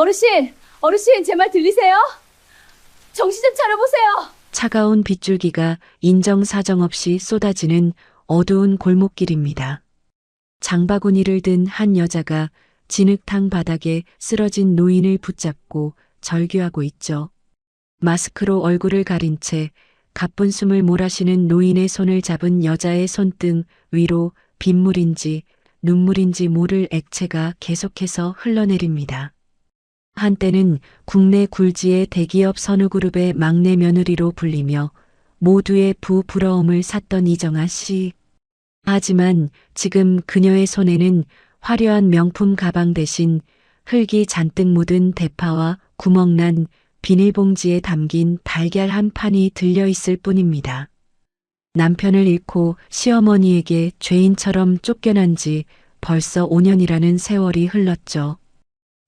어르신, 제 말 들리세요? 정신 좀 차려보세요. 차가운 빗줄기가 인정사정 없이 쏟아지는 어두운 골목길입니다. 장바구니를 든 한 여자가 진흙탕 바닥에 쓰러진 노인을 붙잡고 절규하고 있죠. 마스크로 얼굴을 가린 채 가쁜 숨을 몰아쉬는 노인의 손을 잡은 여자의 손등 위로 빗물인지 눈물인지 모를 액체가 계속해서 흘러내립니다. 한때는 국내 굴지의 대기업 선우그룹의 막내 며느리로 불리며 모두의 부부러움을 샀던 이정아 씨. 하지만 지금 그녀의 손에는 화려한 명품 가방 대신 흙이 잔뜩 묻은 대파와 구멍난 비닐봉지에 담긴 달걀 한 판이 들려있을 뿐입니다. 남편을 잃고 시어머니에게 죄인처럼 쫓겨난 지 벌써 5년이라는 세월이 흘렀죠.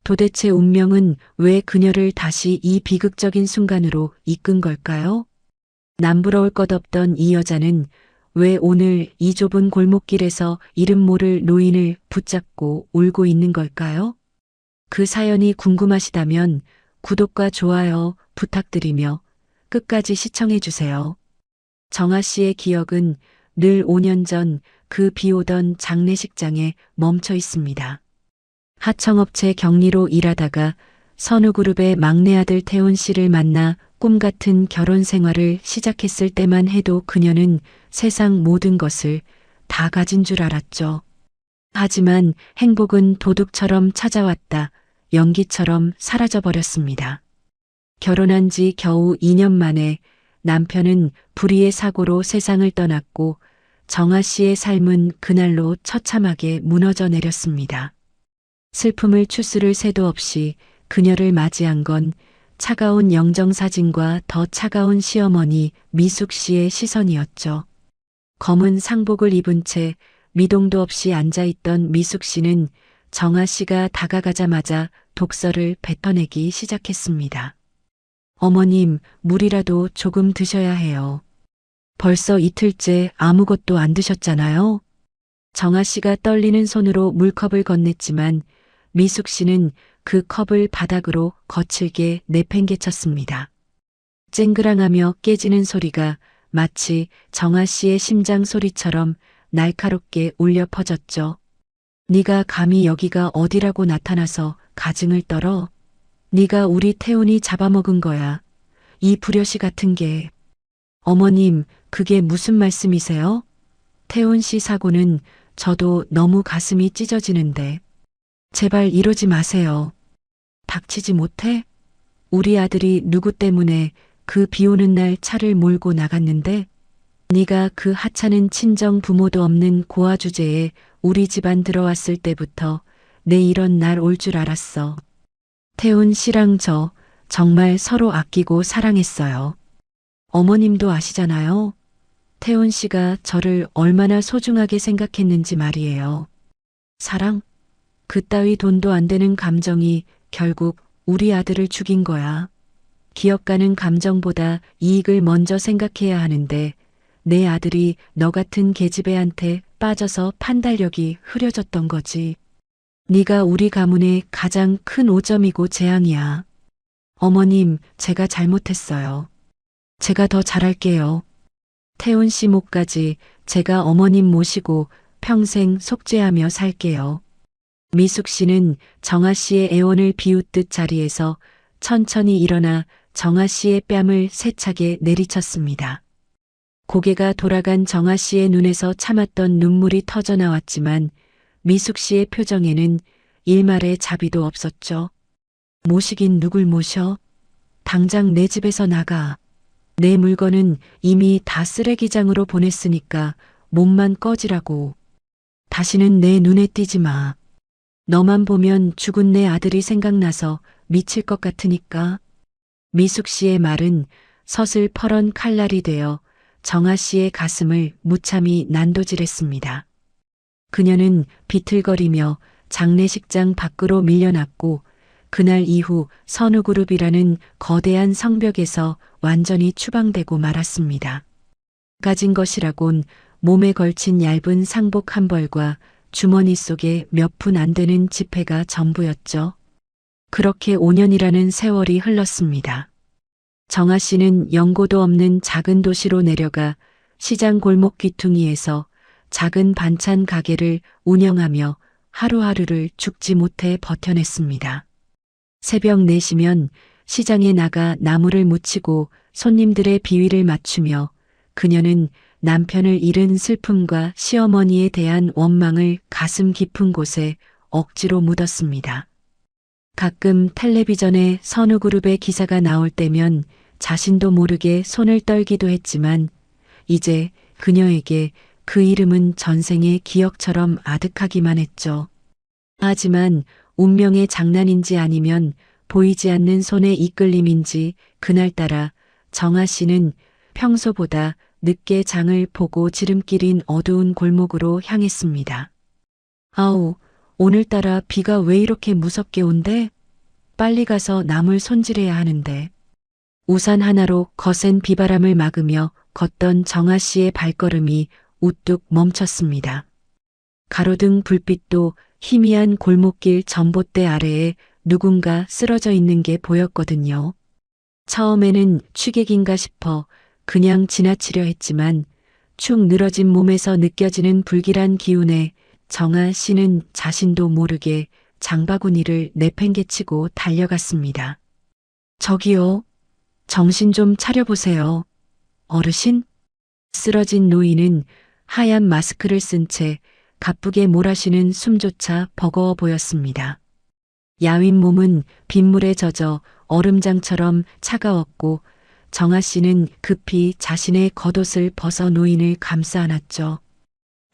도대체 운명은 왜 그녀를 다시 이 비극적인 순간으로 이끈 걸까요? 남부러울 것 없던 이 여자는 왜 오늘 이 좁은 골목길에서 이름 모를 노인을 붙잡고 울고 있는 걸까요? 그 사연이 궁금하시다면 구독과 좋아요 부탁드리며 끝까지 시청해 주세요. 정아 씨의 기억은 늘 5년 전 그 비오던 장례식장에 멈춰 있습니다. 하청업체 격리로 일하다가 선우그룹의 막내 아들 태훈 씨를 만나 꿈같은 결혼 생활을 시작했을 때만 해도 그녀는 세상 모든 것을 다 가진 줄 알았죠. 하지만 행복은 도둑처럼 찾아왔다. 연기처럼 사라져버렸습니다. 결혼한 지 겨우 2년 만에 남편은 불의의 사고로 세상을 떠났고 정아 씨의 삶은 그날로 처참하게 무너져 내렸습니다. 슬픔을 추스를 새도 없이 그녀를 맞이한 건 차가운 영정사진과 더 차가운 시어머니 미숙 씨의 시선이었죠. 검은 상복을 입은 채 미동도 없이 앉아있던 미숙 씨는 정아 씨가 다가가자마자 독서를 뱉어내기 시작했습니다. 어머님, 물이라도 조금 드셔야 해요. 벌써 이틀째 아무것도 안 드셨잖아요. 정아 씨가 떨리는 손으로 물컵을 건넸지만 미숙 씨는 그 컵을 바닥으로 거칠게 내팽개쳤습니다. 쨍그랑하며 깨지는 소리가 마치 정아 씨의 심장 소리처럼 날카롭게 울려 퍼졌죠. 네가 감히 여기가 어디라고 나타나서 가증을 떨어? 네가 우리 태훈이 잡아먹은 거야. 이 불효시 같은 게. 어머님, 그게 무슨 말씀이세요? 태훈 씨 사고는 저도 너무 가슴이 찢어지는데. 제발 이러지 마세요. 닥치지 못해? 우리 아들이 누구 때문에 그 비 오는 날 차를 몰고 나갔는데 네가 그 하찮은 친정 부모도 없는 고아 주제에 우리 집안 들어왔을 때부터 내 이런 날 올 줄 알았어. 태훈 씨랑 저 정말 서로 아끼고 사랑했어요. 어머님도 아시잖아요. 태훈 씨가 저를 얼마나 소중하게 생각했는지 말이에요. 사랑? 그따위 돈도 안 되는 감정이 결국 우리 아들을 죽인 거야. 기억가는 감정보다 이익을 먼저 생각해야 하는데 내 아들이 너 같은 계집애한테 빠져서 판단력이 흐려졌던 거지. 네가 우리 가문의 가장 큰 오점이고 재앙이야. 어머님, 제가 잘못했어요. 제가 더 잘할게요. 태훈 씨 몫까지 제가 어머님 모시고 평생 속죄하며 살게요. 미숙 씨는 정아 씨의 애원을 비웃듯 자리에서 천천히 일어나 정아 씨의 뺨을 세차게 내리쳤습니다. 고개가 돌아간 정아 씨의 눈에서 참았던 눈물이 터져 나왔지만 미숙 씨의 표정에는 일말의 자비도 없었죠. 모시긴 누굴 모셔? 당장 내 집에서 나가. 내 물건은 이미 다 쓰레기장으로 보냈으니까 몸만 꺼지라고. 다시는 내 눈에 띄지 마. 너만 보면 죽은 내 아들이 생각나서 미칠 것 같으니까. 미숙 씨의 말은 서슬퍼런 칼날이 되어 정아 씨의 가슴을 무참히 난도질했습니다. 그녀는 비틀거리며 장례식장 밖으로 밀려났고 그날 이후 선우그룹이라는 거대한 성벽에서 완전히 추방되고 말았습니다. 가진 것이라곤 몸에 걸친 얇은 상복 한 벌과 주머니 속에 몇 푼 안 되는 지폐가 전부였죠. 그렇게 5년이라는 세월이 흘렀습니다. 정아 씨는 연고도 없는 작은 도시로 내려가 시장 골목 귀퉁이에서 작은 반찬 가게를 운영하며 하루하루를 죽지 못해 버텨냈습니다. 새벽 4시면 시장에 나가 나무를 묻히고 손님들의 비위를 맞추며 그녀는 남편을 잃은 슬픔과 시어머니에 대한 원망을 가슴 깊은 곳에 억지로 묻었습니다. 가끔 텔레비전에 선우그룹의 기사가 나올 때면 자신도 모르게 손을 떨기도 했지만 이제 그녀에게 그 이름은 전생의 기억처럼 아득하기만 했죠. 하지만 운명의 장난인지 아니면 보이지 않는 손의 이끌림인지 그날따라 정아 씨는 평소보다 늦게 장을 보고 지름길인 어두운 골목으로 향했습니다. 아우, 오늘따라 비가 왜 이렇게 무섭게 온대? 빨리 가서 나물 손질해야 하는데. 우산 하나로 거센 비바람을 막으며 걷던 정아 씨의 발걸음이 우뚝 멈췄습니다. 가로등 불빛도 희미한 골목길 전봇대 아래에 누군가 쓰러져 있는 게 보였거든요. 처음에는 취객인가 싶어 그냥 지나치려 했지만 축 늘어진 몸에서 느껴지는 불길한 기운에 정아 씨는 자신도 모르게 장바구니를 내팽개치고 달려갔습니다. 저기요. 정신 좀 차려보세요. 어르신? 쓰러진 노인은 하얀 마스크를 쓴 채 가쁘게 몰아쉬는 숨조차 버거워 보였습니다. 야윈 몸은 빗물에 젖어 얼음장처럼 차가웠고 정아 씨는 급히 자신의 겉옷을 벗어 노인을 감싸 안았죠.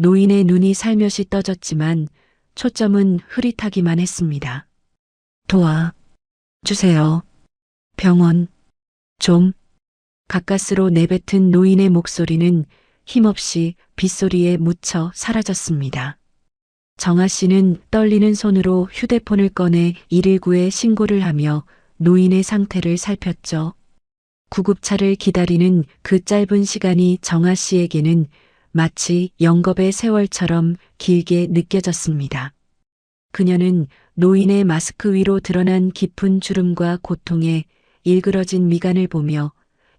노인의 눈이 살며시 떠졌지만 초점은 흐릿하기만 했습니다. 도와 주세요. 병원 좀. 가까스로 내뱉은 노인의 목소리는 힘없이 빗소리에 묻혀 사라졌습니다. 정아 씨는 떨리는 손으로 휴대폰을 꺼내 119에 신고를 하며 노인의 상태를 살폈죠. 구급차를 기다리는 그 짧은 시간이 정아 씨에게는 마치 영겁의 세월처럼 길게 느껴졌습니다. 그녀는 노인의 마스크 위로 드러난 깊은 주름과 고통에 일그러진 미간을 보며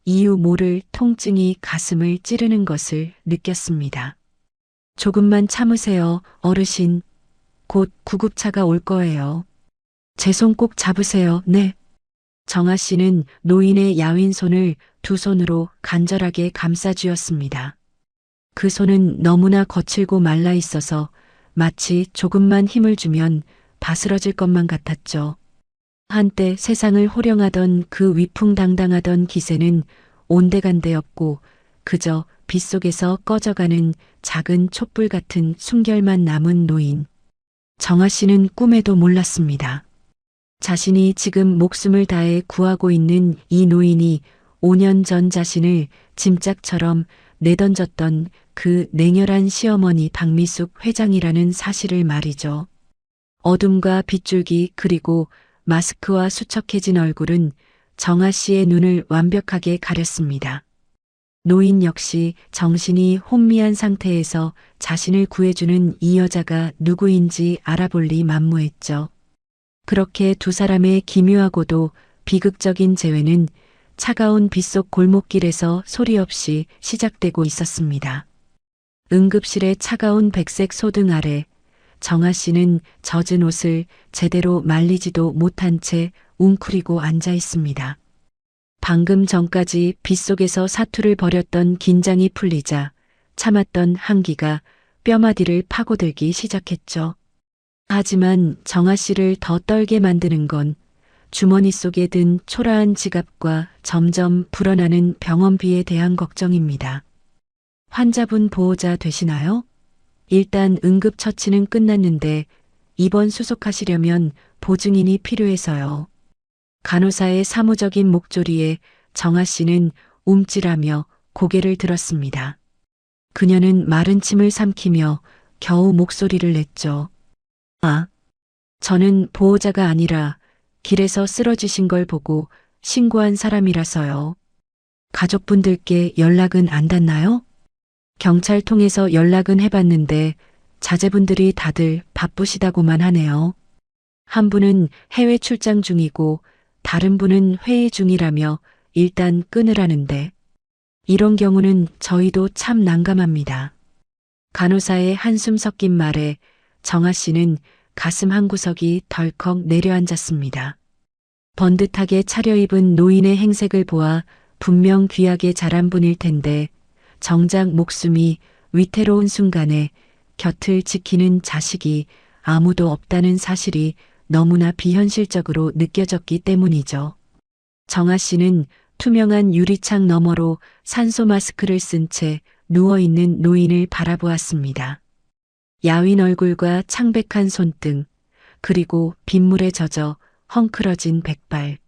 이유 모를 통증이 가슴을 찌르는 것을 느꼈습니다. 조금만 참으세요, 어르신. 곧 구급차가 올 거예요. 제 손 꼭 잡으세요, 네. 정아 씨는 노인의 야윈 손을 두 손으로 간절하게 감싸쥐었습니다. 그 손은 너무나 거칠고 말라 있어서 마치 조금만 힘을 주면 바스러질 것만 같았죠. 한때 세상을 호령하던 그 위풍당당하던 기세는 온데간데 없고 그저 빗속에서 꺼져가는 작은 촛불 같은 숨결만 남은 노인. 정아 씨는 꿈에도 몰랐습니다. 자신이 지금 목숨을 다해 구하고 있는 이 노인이 5년 전 자신을 짐짝처럼 내던졌던 그 냉혈한 시어머니 박미숙 회장이라는 사실을 말이죠. 어둠과 빗줄기 그리고 마스크와 수척해진 얼굴은 정아 씨의 눈을 완벽하게 가렸습니다. 노인 역시 정신이 혼미한 상태에서 자신을 구해주는 이 여자가 누구인지 알아볼리 만무했죠. 그렇게 두 사람의 기묘하고도 비극적인 재회는 차가운 빗속 골목길에서 소리 없이 시작되고 있었습니다. 응급실의 차가운 백색 소등 아래 정아 씨는 젖은 옷을 제대로 말리지도 못한 채 웅크리고 앉아 있습니다. 방금 전까지 빗속에서 사투를 벌였던 긴장이 풀리자 참았던 한기가 뼈마디를 파고들기 시작했죠. 하지만 정아 씨를 더 떨게 만드는 건 주머니 속에 든 초라한 지갑과 점점 불어나는 병원비에 대한 걱정입니다. 환자분 보호자 되시나요? 일단 응급처치는 끝났는데 입원 수속하시려면 보증인이 필요해서요. 간호사의 사무적인 목소리에 정아 씨는 움찔하며 고개를 들었습니다. 그녀는 마른 침을 삼키며 겨우 목소리를 냈죠. 아, 저는 보호자가 아니라 길에서 쓰러지신 걸 보고 신고한 사람이라서요. 가족분들께 연락은 안 닿나요? 경찰 통해서 연락은 해봤는데 자제분들이 다들 바쁘시다고만 하네요. 한 분은 해외 출장 중이고 다른 분은 회의 중이라며 일단 끊으라는데 이런 경우는 저희도 참 난감합니다. 간호사의 한숨 섞인 말에 정아 씨는 가슴 한구석이 덜컥 내려앉았습니다. 번듯하게 차려입은 노인의 행색을 보아 분명 귀하게 자란 분일 텐데 정작 목숨이 위태로운 순간에 곁을 지키는 자식이 아무도 없다는 사실이 너무나 비현실적으로 느껴졌기 때문이죠. 정아 씨는 투명한 유리창 너머로 산소 마스크를 쓴 채 누워있는 노인을 바라보았습니다. 야윈 얼굴과 창백한 손등, 그리고 빗물에 젖어 헝클어진 백발.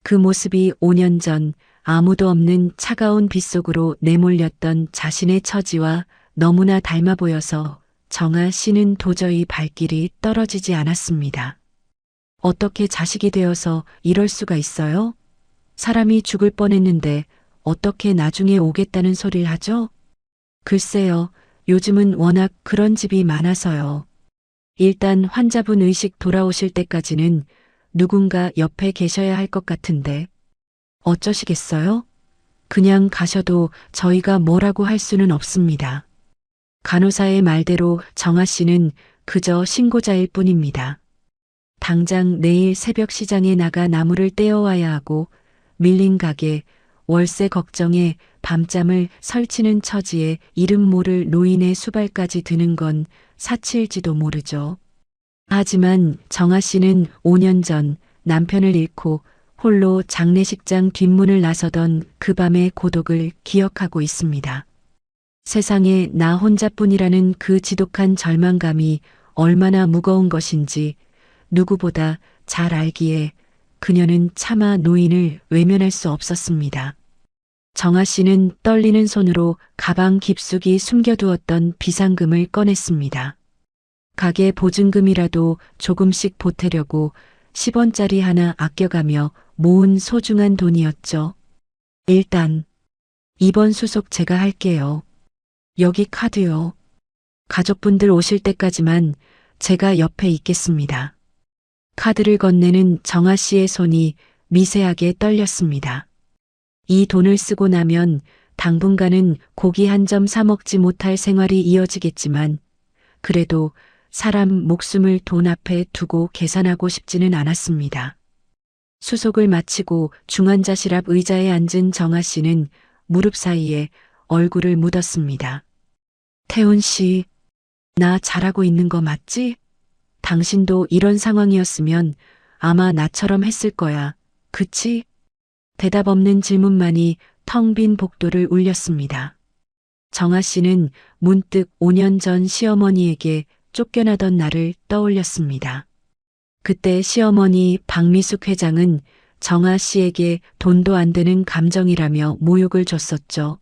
그 모습이 5년 전 아무도 없는 차가운 빗속으로 내몰렸던 자신의 처지와 너무나 닮아 보여서 정아 씨는 도저히 발길이 떨어지지 않았습니다. 어떻게 자식이 되어서 이럴 수가 있어요? 사람이 죽을 뻔했는데 어떻게 나중에 오겠다는 소리를 하죠? 글쎄요, 요즘은 워낙 그런 집이 많아서요. 일단 환자분 의식 돌아오실 때까지는 누군가 옆에 계셔야 할 것 같은데 어쩌시겠어요? 그냥 가셔도 저희가 뭐라고 할 수는 없습니다. 간호사의 말대로 정아 씨는 그저 신고자일 뿐입니다. 당장 내일 새벽 시장에 나가 나무를 떼어와야 하고 밀린 가게, 월세 걱정에 밤잠을 설치는 처지에 이름 모를 노인의 수발까지 드는 건 사치일지도 모르죠. 하지만 정아 씨는 5년 전 남편을 잃고 홀로 장례식장 뒷문을 나서던 그 밤의 고독을 기억하고 있습니다. 세상에 나 혼자뿐이라는 그 지독한 절망감이 얼마나 무거운 것인지 누구보다 잘 알기에 그녀는 차마 노인을 외면할 수 없었습니다. 정아 씨는 떨리는 손으로 가방 깊숙이 숨겨두었던 비상금을 꺼냈습니다. 가게 보증금이라도 조금씩 보태려고 10원짜리 하나 아껴가며 모은 소중한 돈이었죠. 일단 이번 수속 제가 할게요. 여기 카드요. 가족분들 오실 때까지만 제가 옆에 있겠습니다. 카드를 건네는 정아 씨의 손이 미세하게 떨렸습니다. 이 돈을 쓰고 나면 당분간은 고기 한 점 사 먹지 못할 생활이 이어지겠지만 그래도 사람 목숨을 돈 앞에 두고 계산하고 싶지는 않았습니다. 수속을 마치고 중환자실 앞 의자에 앉은 정아 씨는 무릎 사이에 얼굴을 묻었습니다. 태훈 씨, 나 잘하고 있는 거 맞지? 당신도 이런 상황이었으면 아마 나처럼 했을 거야. 그치? 대답 없는 질문만이 텅 빈 복도를 울렸습니다. 정아 씨는 문득 5년 전 시어머니에게 쫓겨나던 날을 떠올렸습니다. 그때 시어머니 박미숙 회장은 정아 씨에게 돈도 안 되는 감정이라며 모욕을 줬었죠.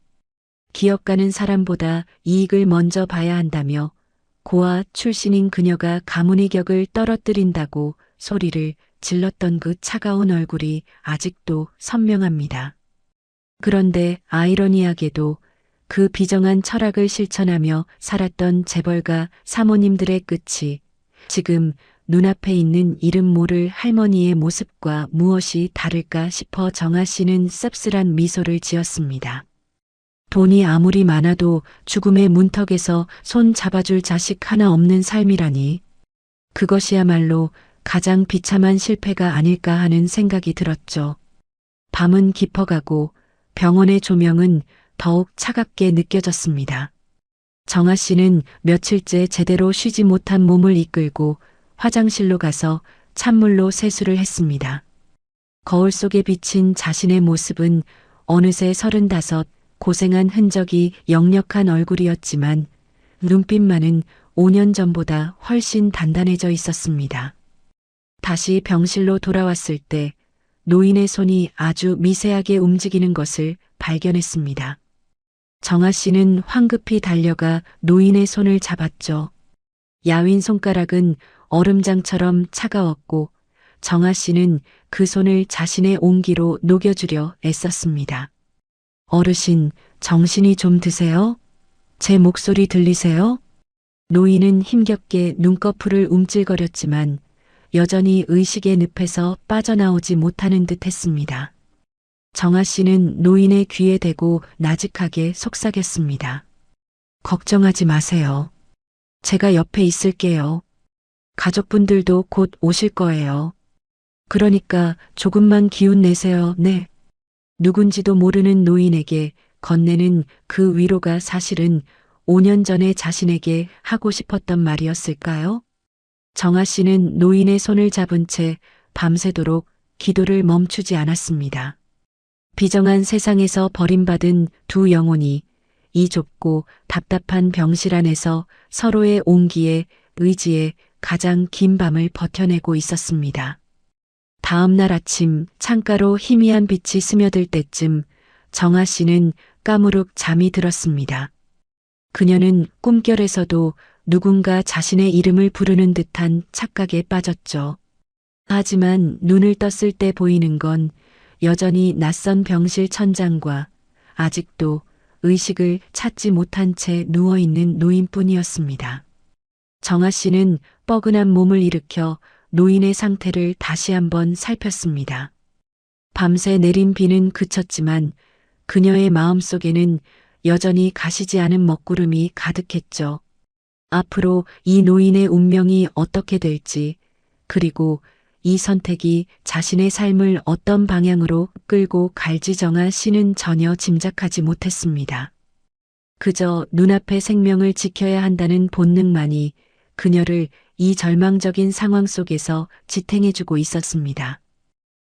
기업 가는 사람보다 이익을 먼저 봐야 한다며 고아 출신인 그녀가 가문의 격을 떨어뜨린다고 소리를 질렀던 그 차가운 얼굴이 아직도 선명합니다. 그런데 아이러니하게도 그 비정한 철학을 실천하며 살았던 재벌가 사모님들의 끝이 지금 눈앞에 있는 이름 모를 할머니의 모습과 무엇이 다를까 싶어 정아 씨는 씁쓸한 미소를 지었습니다. 돈이 아무리 많아도 죽음의 문턱에서 손 잡아줄 자식 하나 없는 삶이라니. 그것이야말로 가장 비참한 실패가 아닐까 하는 생각이 들었죠. 밤은 깊어가고 병원의 조명은 더욱 차갑게 느껴졌습니다. 정아 씨는 며칠째 제대로 쉬지 못한 몸을 이끌고 화장실로 가서 찬물로 세수를 했습니다. 거울 속에 비친 자신의 모습은 어느새 35, 고생한 흔적이 역력한 얼굴이었지만 눈빛만은 5년 전보다 훨씬 단단해져 있었습니다. 다시 병실로 돌아왔을 때 노인의 손이 아주 미세하게 움직이는 것을 발견했습니다. 정아 씨는 황급히 달려가 노인의 손을 잡았죠. 야윈 손가락은 얼음장처럼 차가웠고 정아 씨는 그 손을 자신의 온기로 녹여주려 애썼습니다. 어르신, 정신이 좀 드세요? 제 목소리 들리세요? 노인은 힘겹게 눈꺼풀을 움찔거렸지만 여전히 의식의 늪에서 빠져나오지 못하는 듯 했습니다. 정아 씨는 노인의 귀에 대고 나직하게 속삭였습니다. 걱정하지 마세요. 제가 옆에 있을게요. 가족분들도 곧 오실 거예요. 그러니까 조금만 기운 내세요. 네. 누군지도 모르는 노인에게 건네는 그 위로가 사실은 5년 전에 자신에게 하고 싶었던 말이었을까요? 정아 씨는 노인의 손을 잡은 채 밤새도록 기도를 멈추지 않았습니다. 비정한 세상에서 버림받은 두 영혼이 이 좁고 답답한 병실 안에서 서로의 온기에 의지에 가장 긴 밤을 버텨내고 있었습니다. 다음 날 아침 창가로 희미한 빛이 스며들 때쯤 정아 씨는 까무룩 잠이 들었습니다. 그녀는 꿈결에서도 누군가 자신의 이름을 부르는 듯한 착각에 빠졌죠. 하지만 눈을 떴을 때 보이는 건 여전히 낯선 병실 천장과 아직도 의식을 찾지 못한 채 누워있는 노인뿐이었습니다. 정아 씨는 뻐근한 몸을 일으켜 노인의 상태를 다시 한번 살폈습니다. 밤새 내린 비는 그쳤지만 그녀의 마음속에는 여전히 가시지 않은 먹구름이 가득했죠. 앞으로 이 노인의 운명이 어떻게 될지, 그리고 이 선택이 자신의 삶을 어떤 방향으로 끌고 갈지 정아 씨는 전혀 짐작하지 못했습니다. 그저 눈앞의 생명을 지켜야 한다는 본능만이 그녀를 이 절망적인 상황 속에서 지탱해주고 있었습니다.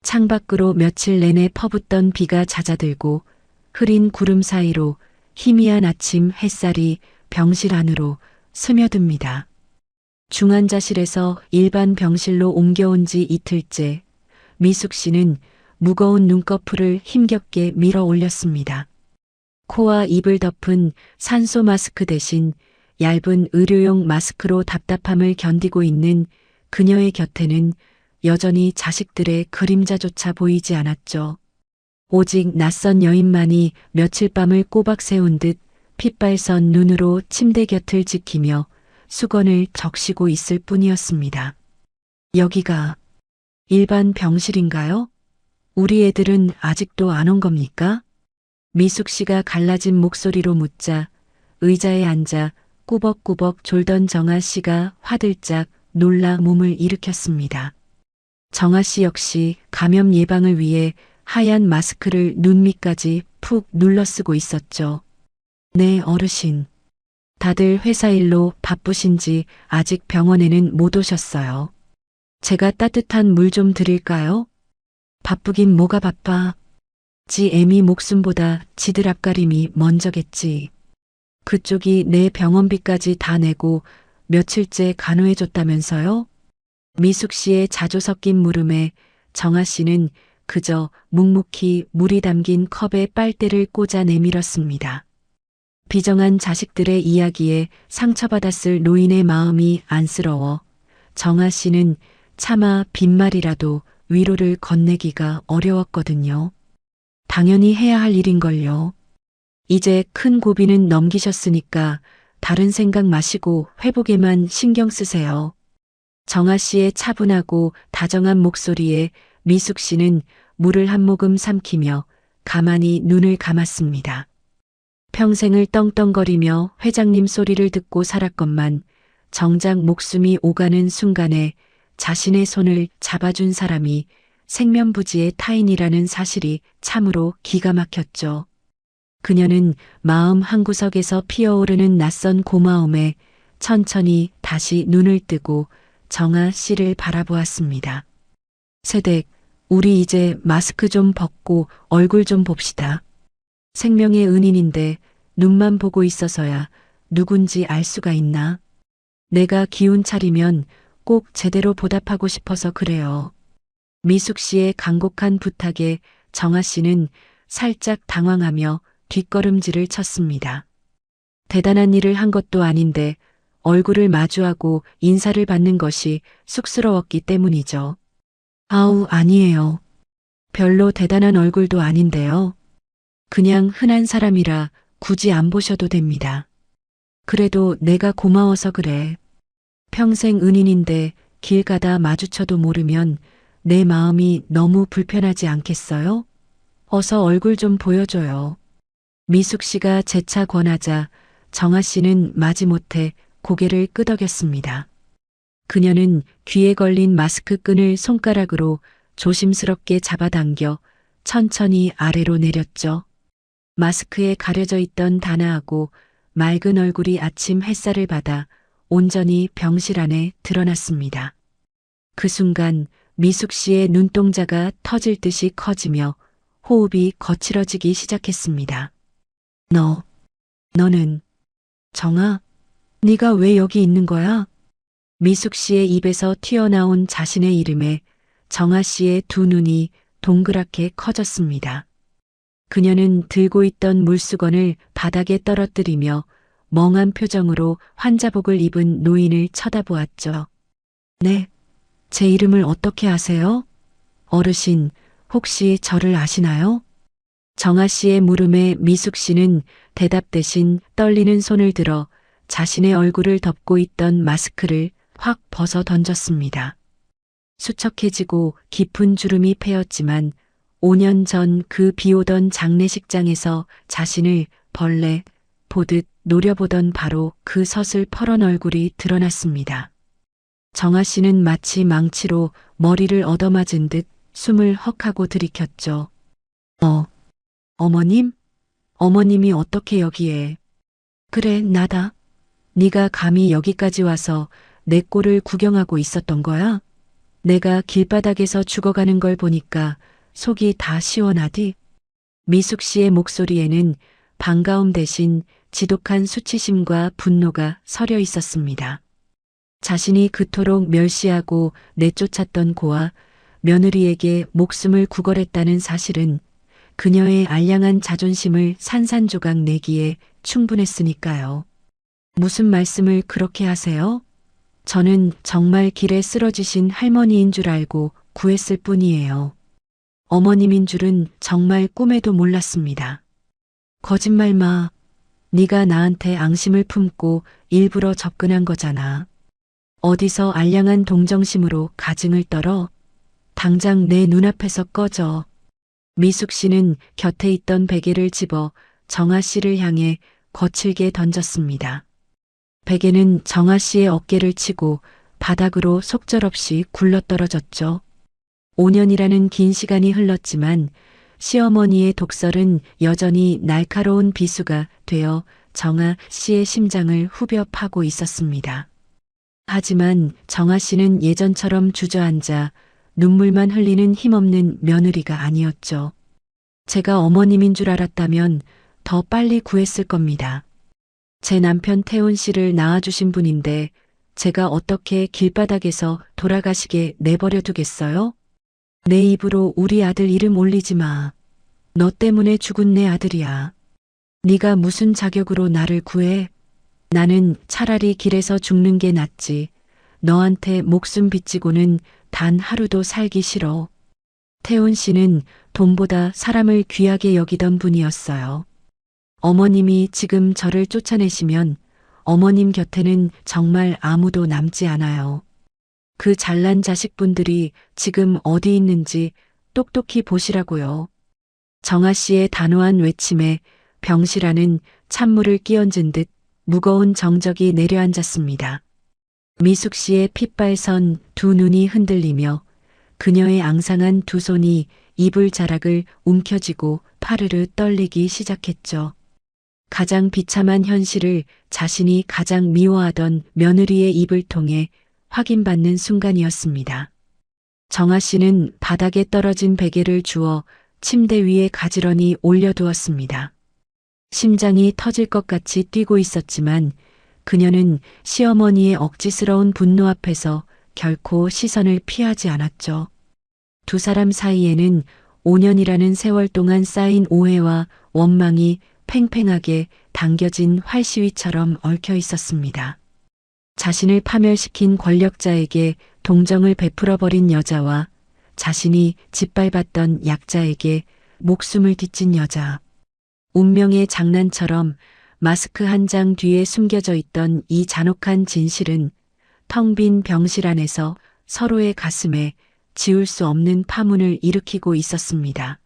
창밖으로 며칠 내내 퍼붓던 비가 잦아들고 흐린 구름 사이로 희미한 아침 햇살이 병실 안으로 스며듭니다. 중환자실에서 일반 병실로 옮겨온 지 이틀째 미숙 씨는 무거운 눈꺼풀을 힘겹게 밀어 올렸습니다. 코와 입을 덮은 산소 마스크 대신 얇은 의료용 마스크로 답답함을 견디고 있는 그녀의 곁에는 여전히 자식들의 그림자조차 보이지 않았죠. 오직 낯선 여인만이 며칠 밤을 꼬박 세운 듯 핏발선 눈으로 침대 곁을 지키며 수건을 적시고 있을 뿐이었습니다. 여기가 일반 병실인가요? 우리 애들은 아직도 안 온 겁니까? 미숙 씨가 갈라진 목소리로 묻자 의자에 앉아 꾸벅꾸벅 졸던 정아 씨가 화들짝 놀라 몸을 일으켰습니다. 정아 씨 역시 감염 예방을 위해 하얀 마스크를 눈 밑까지 푹 눌러 쓰고 있었죠. 네, 어르신. 다들 회사 일로 바쁘신지 아직 병원에는 못 오셨어요. 제가 따뜻한 물 좀 드릴까요? 바쁘긴 뭐가 바빠. 지 애미 목숨보다 지들 앞가림이 먼저겠지. 그쪽이 내 병원비까지 다 내고 며칠째 간호해줬다면서요? 미숙 씨의 자주 섞인 물음에 정아 씨는 그저 묵묵히 물이 담긴 컵에 빨대를 꽂아 내밀었습니다. 비정한 자식들의 이야기에 상처받았을 노인의 마음이 안쓰러워 정아 씨는 차마 빈말이라도 위로를 건네기가 어려웠거든요. 당연히 해야 할 일인걸요. 이제 큰 고비는 넘기셨으니까 다른 생각 마시고 회복에만 신경 쓰세요. 정아 씨의 차분하고 다정한 목소리에 미숙 씨는 물을 한 모금 삼키며 가만히 눈을 감았습니다. 평생을 떵떵거리며 회장님 소리를 듣고 살았건만 정작 목숨이 오가는 순간에 자신의 손을 잡아준 사람이 생면부지의 타인이라는 사실이 참으로 기가 막혔죠. 그녀는 마음 한구석에서 피어오르는 낯선 고마움에 천천히 다시 눈을 뜨고 정아 씨를 바라보았습니다. 세댁, 우리 이제 마스크 좀 벗고 얼굴 좀 봅시다. 생명의 은인인데 눈만 보고 있어서야 누군지 알 수가 있나? 내가 기운 차리면 꼭 제대로 보답하고 싶어서 그래요. 미숙 씨의 간곡한 부탁에 정아 씨는 살짝 당황하며 뒷걸음질을 쳤습니다. 대단한 일을 한 것도 아닌데 얼굴을 마주하고 인사를 받는 것이 쑥스러웠기 때문이죠. 아우, 아니에요. 별로 대단한 얼굴도 아닌데요. 그냥 흔한 사람이라 굳이 안 보셔도 됩니다. 그래도 내가 고마워서 그래. 평생 은인인데 길 가다 마주쳐도 모르면 내 마음이 너무 불편하지 않겠어요? 어서 얼굴 좀 보여줘요. 미숙 씨가 재차 권하자 정아 씨는 마지못해 고개를 끄덕였습니다. 그녀는 귀에 걸린 마스크 끈을 손가락으로 조심스럽게 잡아당겨 천천히 아래로 내렸죠. 마스크에 가려져 있던 단아하고 맑은 얼굴이 아침 햇살을 받아 온전히 병실 안에 드러났습니다. 그 순간 미숙 씨의 눈동자가 터질 듯이 커지며 호흡이 거칠어지기 시작했습니다. 너는 정아, 네가 왜 여기 있는 거야? 미숙 씨의 입에서 튀어나온 자신의 이름에 정아 씨의 두 눈이 동그랗게 커졌습니다. 그녀는 들고 있던 물수건을 바닥에 떨어뜨리며 멍한 표정으로 환자복을 입은 노인을 쳐다보았죠. 네, 제 이름을 어떻게 아세요? 어르신, 혹시 저를 아시나요? 정아 씨의 물음에 미숙 씨는 대답 대신 떨리는 손을 들어 자신의 얼굴을 덮고 있던 마스크를 확 벗어 던졌습니다. 수척해지고 깊은 주름이 패였지만 5년 전 그 비오던 장례식장에서 자신을 벌레 보듯 노려보던 바로 그 서슬퍼런 얼굴이 드러났습니다. 정아 씨는 마치 망치로 머리를 얻어맞은 듯 숨을 헉하고 들이켰죠. 어머님? 어머님이 어떻게 여기에? 그래, 나다. 네가 감히 여기까지 와서 내 꼴을 구경하고 있었던 거야? 내가 길바닥에서 죽어가는 걸 보니까 속이 다 시원하디? 미숙 씨의 목소리에는 반가움 대신 지독한 수치심과 분노가 서려 있었습니다. 자신이 그토록 멸시하고 내쫓았던 고아 며느리에게 목숨을 구걸했다는 사실은 그녀의 알량한 자존심을 산산조각 내기에 충분했으니까요. 무슨 말씀을 그렇게 하세요? 저는 정말 길에 쓰러지신 할머니인 줄 알고 구했을 뿐이에요. 어머님인 줄은 정말 꿈에도 몰랐습니다. 거짓말 마. 네가 나한테 앙심을 품고 일부러 접근한 거잖아. 어디서 알량한 동정심으로 가증을 떨어? 당장 내 눈앞에서 꺼져. 미숙 씨는 곁에 있던 베개를 집어 정아 씨를 향해 거칠게 던졌습니다. 베개는 정아 씨의 어깨를 치고 바닥으로 속절없이 굴러떨어졌죠. 5년이라는 긴 시간이 흘렀지만 시어머니의 독설은 여전히 날카로운 비수가 되어 정아 씨의 심장을 후벼 파고 있었습니다. 하지만 정아 씨는 예전처럼 주저앉아 눈물만 흘리는 힘없는 며느리가 아니었죠. 제가 어머님인 줄 알았다면 더 빨리 구했을 겁니다. 제 남편 태훈 씨를 낳아주신 분인데 제가 어떻게 길바닥에서 돌아가시게 내버려 두겠어요? 내 입으로 우리 아들 이름 올리지 마. 너 때문에 죽은 내 아들이야. 네가 무슨 자격으로 나를 구해? 나는 차라리 길에서 죽는 게 낫지. 너한테 목숨 빚지고는 단 하루도 살기 싫어. 태훈 씨는 돈보다 사람을 귀하게 여기던 분이었어요. 어머님이 지금 저를 쫓아내시면 어머님 곁에는 정말 아무도 남지 않아요. 그 잘난 자식분들이 지금 어디 있는지 똑똑히 보시라고요. 정아 씨의 단호한 외침에 병실 안은 찬물을 끼얹은 듯 무거운 정적이 내려앉았습니다. 미숙 씨의 핏발선 두 눈이 흔들리며 그녀의 앙상한 두 손이 이불 자락을 움켜쥐고 파르르 떨리기 시작했죠. 가장 비참한 현실을 자신이 가장 미워하던 며느리의 입을 통해 확인받는 순간이었습니다. 정아 씨는 바닥에 떨어진 베개를 주워 침대 위에 가지런히 올려두었습니다. 심장이 터질 것 같이 뛰고 있었지만 그녀는 시어머니의 억지스러운 분노 앞에서 결코 시선을 피하지 않았죠. 두 사람 사이에는 5년이라는 세월 동안 쌓인 오해와 원망이 팽팽하게 당겨진 활시위처럼 얽혀 있었습니다. 자신을 파멸시킨 권력자에게 동정을 베풀어버린 여자와 자신이 짓밟았던 약자에게 목숨을 뒤진 여자. 운명의 장난처럼 마스크 한 장 뒤에 숨겨져 있던 이 잔혹한 진실은 텅 빈 병실 안에서 서로의 가슴에 지울 수 없는 파문을 일으키고 있었습니다.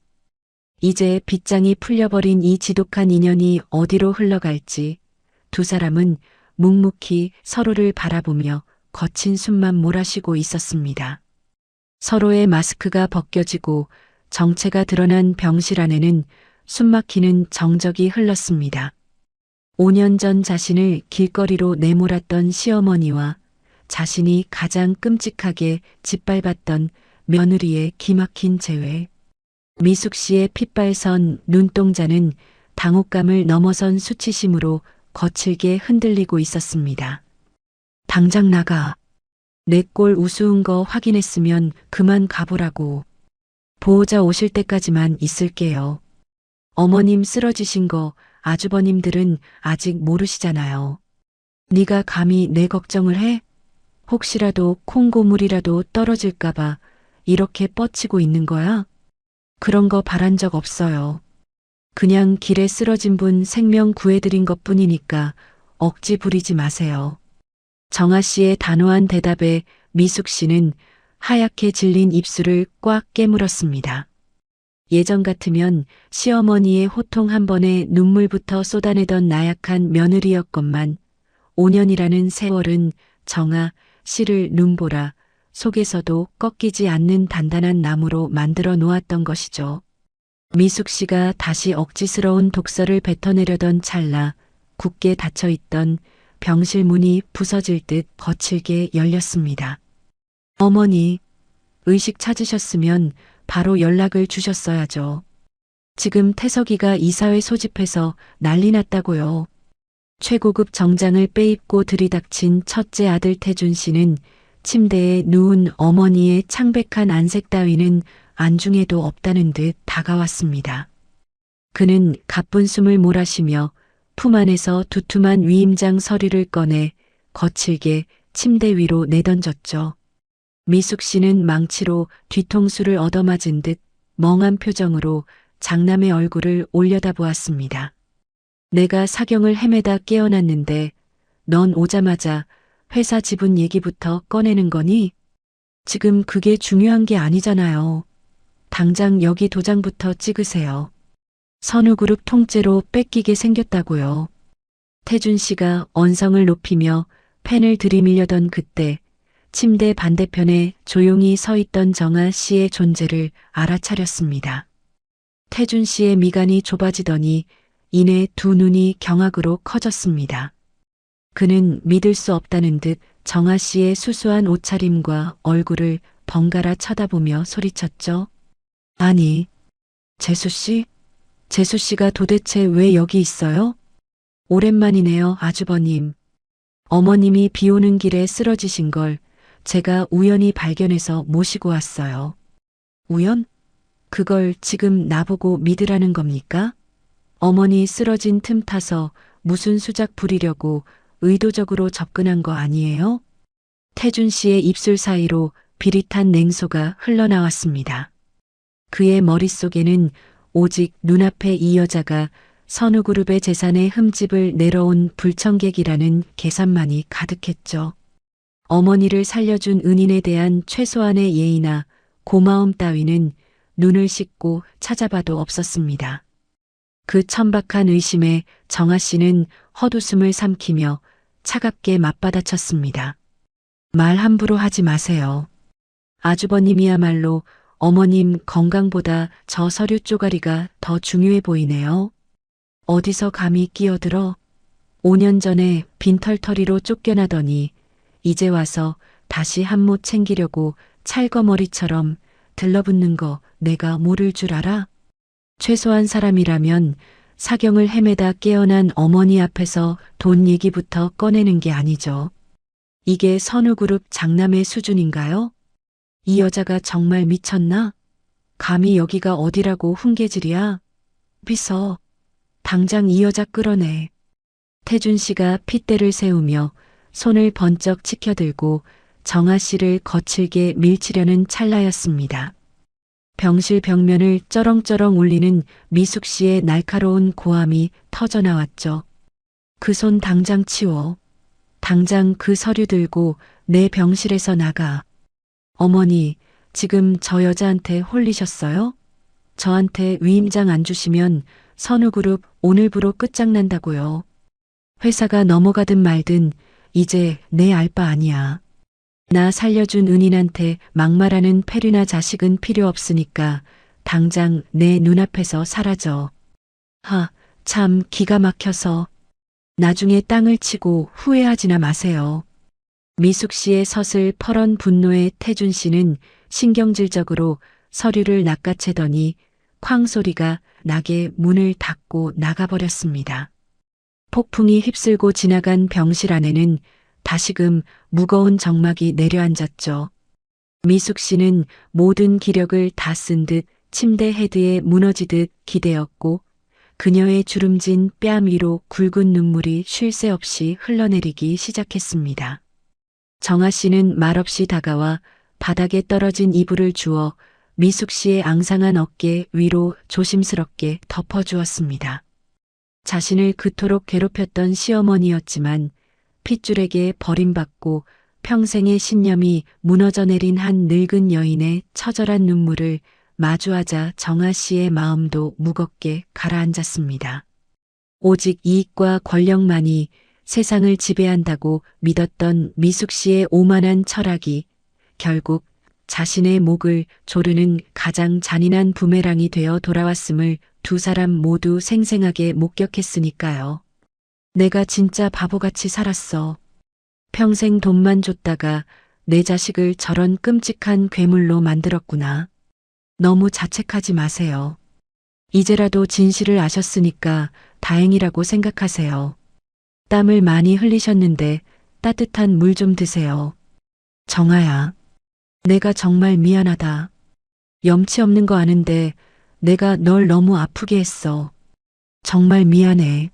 이제 빗장이 풀려버린 이 지독한 인연이 어디로 흘러갈지 두 사람은 묵묵히 서로를 바라보며 거친 숨만 몰아쉬고 있었습니다. 서로의 마스크가 벗겨지고 정체가 드러난 병실 안에는 숨막히는 정적이 흘렀습니다. 5년 전 자신을 길거리로 내몰았던 시어머니와 자신이 가장 끔찍하게 짓밟았던 며느리의 기막힌 재회. 미숙 씨의 핏발선 눈동자는 당혹감을 넘어선 수치심으로 거칠게 흔들리고 있었습니다. 당장 나가. 내 꼴 우스운 거 확인했으면 그만 가보라고. 보호자 오실 때까지만 있을게요. 어머님 쓰러지신 거 아주버님들은 아직 모르시잖아요. 네가 감히 내 걱정을 해? 혹시라도 콩고물이라도 떨어질까봐 이렇게 뻗치고 있는 거야? 그런 거 바란 적 없어요. 그냥 길에 쓰러진 분 생명 구해드린 것뿐이니까 억지 부리지 마세요. 정아 씨의 단호한 대답에 미숙 씨는 하얗게 질린 입술을 꽉 깨물었습니다. 예전 같으면 시어머니의 호통 한 번에 눈물부터 쏟아내던 나약한 며느리였건만 5년이라는 세월은 정아 씨를 눈보라 속에서도 꺾이지 않는 단단한 나무로 만들어 놓았던 것이죠. 미숙 씨가 다시 억지스러운 독서를 뱉어내려던 찰나 굳게 닫혀있던 병실 문이 부서질 듯 거칠게 열렸습니다. 어머니, 의식 찾으셨으면 바로 연락을 주셨어야죠. 지금 태석이가 이사회 소집해서 난리 났다고요. 최고급 정장을 빼입고 들이닥친 첫째 아들 태준 씨는 침대에 누운 어머니의 창백한 안색 따위는 안중에도 없다는 듯 다가왔습니다. 그는 가쁜 숨을 몰아쉬며 품 안에서 두툼한 위임장 서류를 꺼내 거칠게 침대 위로 내던졌죠. 미숙 씨는 망치로 뒤통수를 얻어맞은 듯 멍한 표정으로 장남의 얼굴을 올려다보았습니다. 내가 사경을 헤매다 깨어났는데 넌 오자마자 회사 지분 얘기부터 꺼내는 거니? 지금 그게 중요한 게 아니잖아요. 당장 여기 도장부터 찍으세요. 선우그룹 통째로 뺏기게 생겼다고요. 태준 씨가 언성을 높이며 펜을 들이밀려던 그때 침대 반대편에 조용히 서 있던 정아 씨의 존재를 알아차렸습니다. 태준 씨의 미간이 좁아지더니 이내 두 눈이 경악으로 커졌습니다. 그는 믿을 수 없다는 듯 정아 씨의 수수한 옷차림과 얼굴을 번갈아 쳐다보며 소리쳤죠. 아니, 재수 씨? 재수 씨가 도대체 왜 여기 있어요? 오랜만이네요, 아주버님. 어머님이 비 오는 길에 쓰러지신 걸 제가 우연히 발견해서 모시고 왔어요. 우연? 그걸 지금 나보고 믿으라는 겁니까? 어머니 쓰러진 틈 타서 무슨 수작 부리려고 의도적으로 접근한 거 아니에요? 태준 씨의 입술 사이로 비릿한 냉소가 흘러나왔습니다. 그의 머릿속에는 오직 눈앞에 이 여자가 선우그룹의 재산의 흠집을 내러온 불청객이라는 계산만이 가득했죠. 어머니를 살려준 은인에 대한 최소한의 예의나 고마움 따위는 눈을 씻고 찾아봐도 없었습니다. 그 천박한 의심에 정아 씨는 헛웃음을 삼키며 차갑게 맞받아쳤습니다. 말 함부로 하지 마세요. 아주버님이야말로 어머님 건강보다 저 서류 쪼가리가 더 중요해 보이네요. 어디서 감히 끼어들어 5년 전에 빈털터리로 쫓겨나더니 이제 와서 다시 한몫 챙기려고 찰거머리처럼 들러붙는 거 내가 모를 줄 알아? 최소한 사람이라면 사경을 헤매다 깨어난 어머니 앞에서 돈 얘기부터 꺼내는 게 아니죠. 이게 선우그룹 장남의 수준인가요? 이 여자가 정말 미쳤나? 감히 여기가 어디라고 훈계질이야? 비서, 당장 이 여자 끌어내. 태준 씨가 핏대를 세우며 손을 번쩍 치켜들고 정아 씨를 거칠게 밀치려는 찰나였습니다. 병실 벽면을 쩌렁쩌렁 울리는 미숙 씨의 날카로운 고함이 터져나왔죠. 그 손 당장 치워. 당장 그 서류 들고 내 병실에서 나가. 어머니, 지금 저 여자한테 홀리셨어요? 저한테 위임장 안 주시면 선우그룹 오늘부로 끝장난다고요. 회사가 넘어가든 말든 이제 내 알 바 아니야. 나 살려준 은인한테 막말하는 페르나 자식은 필요 없으니까 당장 내 눈앞에서 사라져. 참 기가 막혀서. 나중에 땅을 치고 후회하지나 마세요. 미숙 씨의 서슬 퍼런 분노에 태준 씨는 신경질적으로 서류를 낚아채더니 쾅 소리가 나게 문을 닫고 나가버렸습니다. 폭풍이 휩쓸고 지나간 병실 안에는 다시금 무거운 정막이 내려앉았죠. 미숙 씨는 모든 기력을 다 쓴 듯 침대 헤드에 무너지듯 기대었고 그녀의 주름진 뺨 위로 굵은 눈물이 쉴 새 없이 흘러내리기 시작했습니다. 정아 씨는 말없이 다가와 바닥에 떨어진 이불을 주워 미숙 씨의 앙상한 어깨 위로 조심스럽게 덮어주었습니다. 자신을 그토록 괴롭혔던 시어머니였지만 핏줄에게 버림받고 평생의 신념이 무너져 내린 한 늙은 여인의 처절한 눈물을 마주하자 정아 씨의 마음도 무겁게 가라앉았습니다. 오직 이익과 권력만이 세상을 지배한다고 믿었던 미숙 씨의 오만한 철학이 결국 자신의 목을 조르는 가장 잔인한 부메랑이 되어 돌아왔음을 두 사람 모두 생생하게 목격했으니까요. 내가 진짜 바보같이 살았어. 평생 돈만 줬다가 내 자식을 저런 끔찍한 괴물로 만들었구나. 너무 자책하지 마세요. 이제라도 진실을 아셨으니까 다행이라고 생각하세요. 땀을 많이 흘리셨는데 따뜻한 물 좀 드세요. 정아야, 내가 정말 미안하다. 염치 없는 거 아는데 내가 널 너무 아프게 했어. 정말 미안해.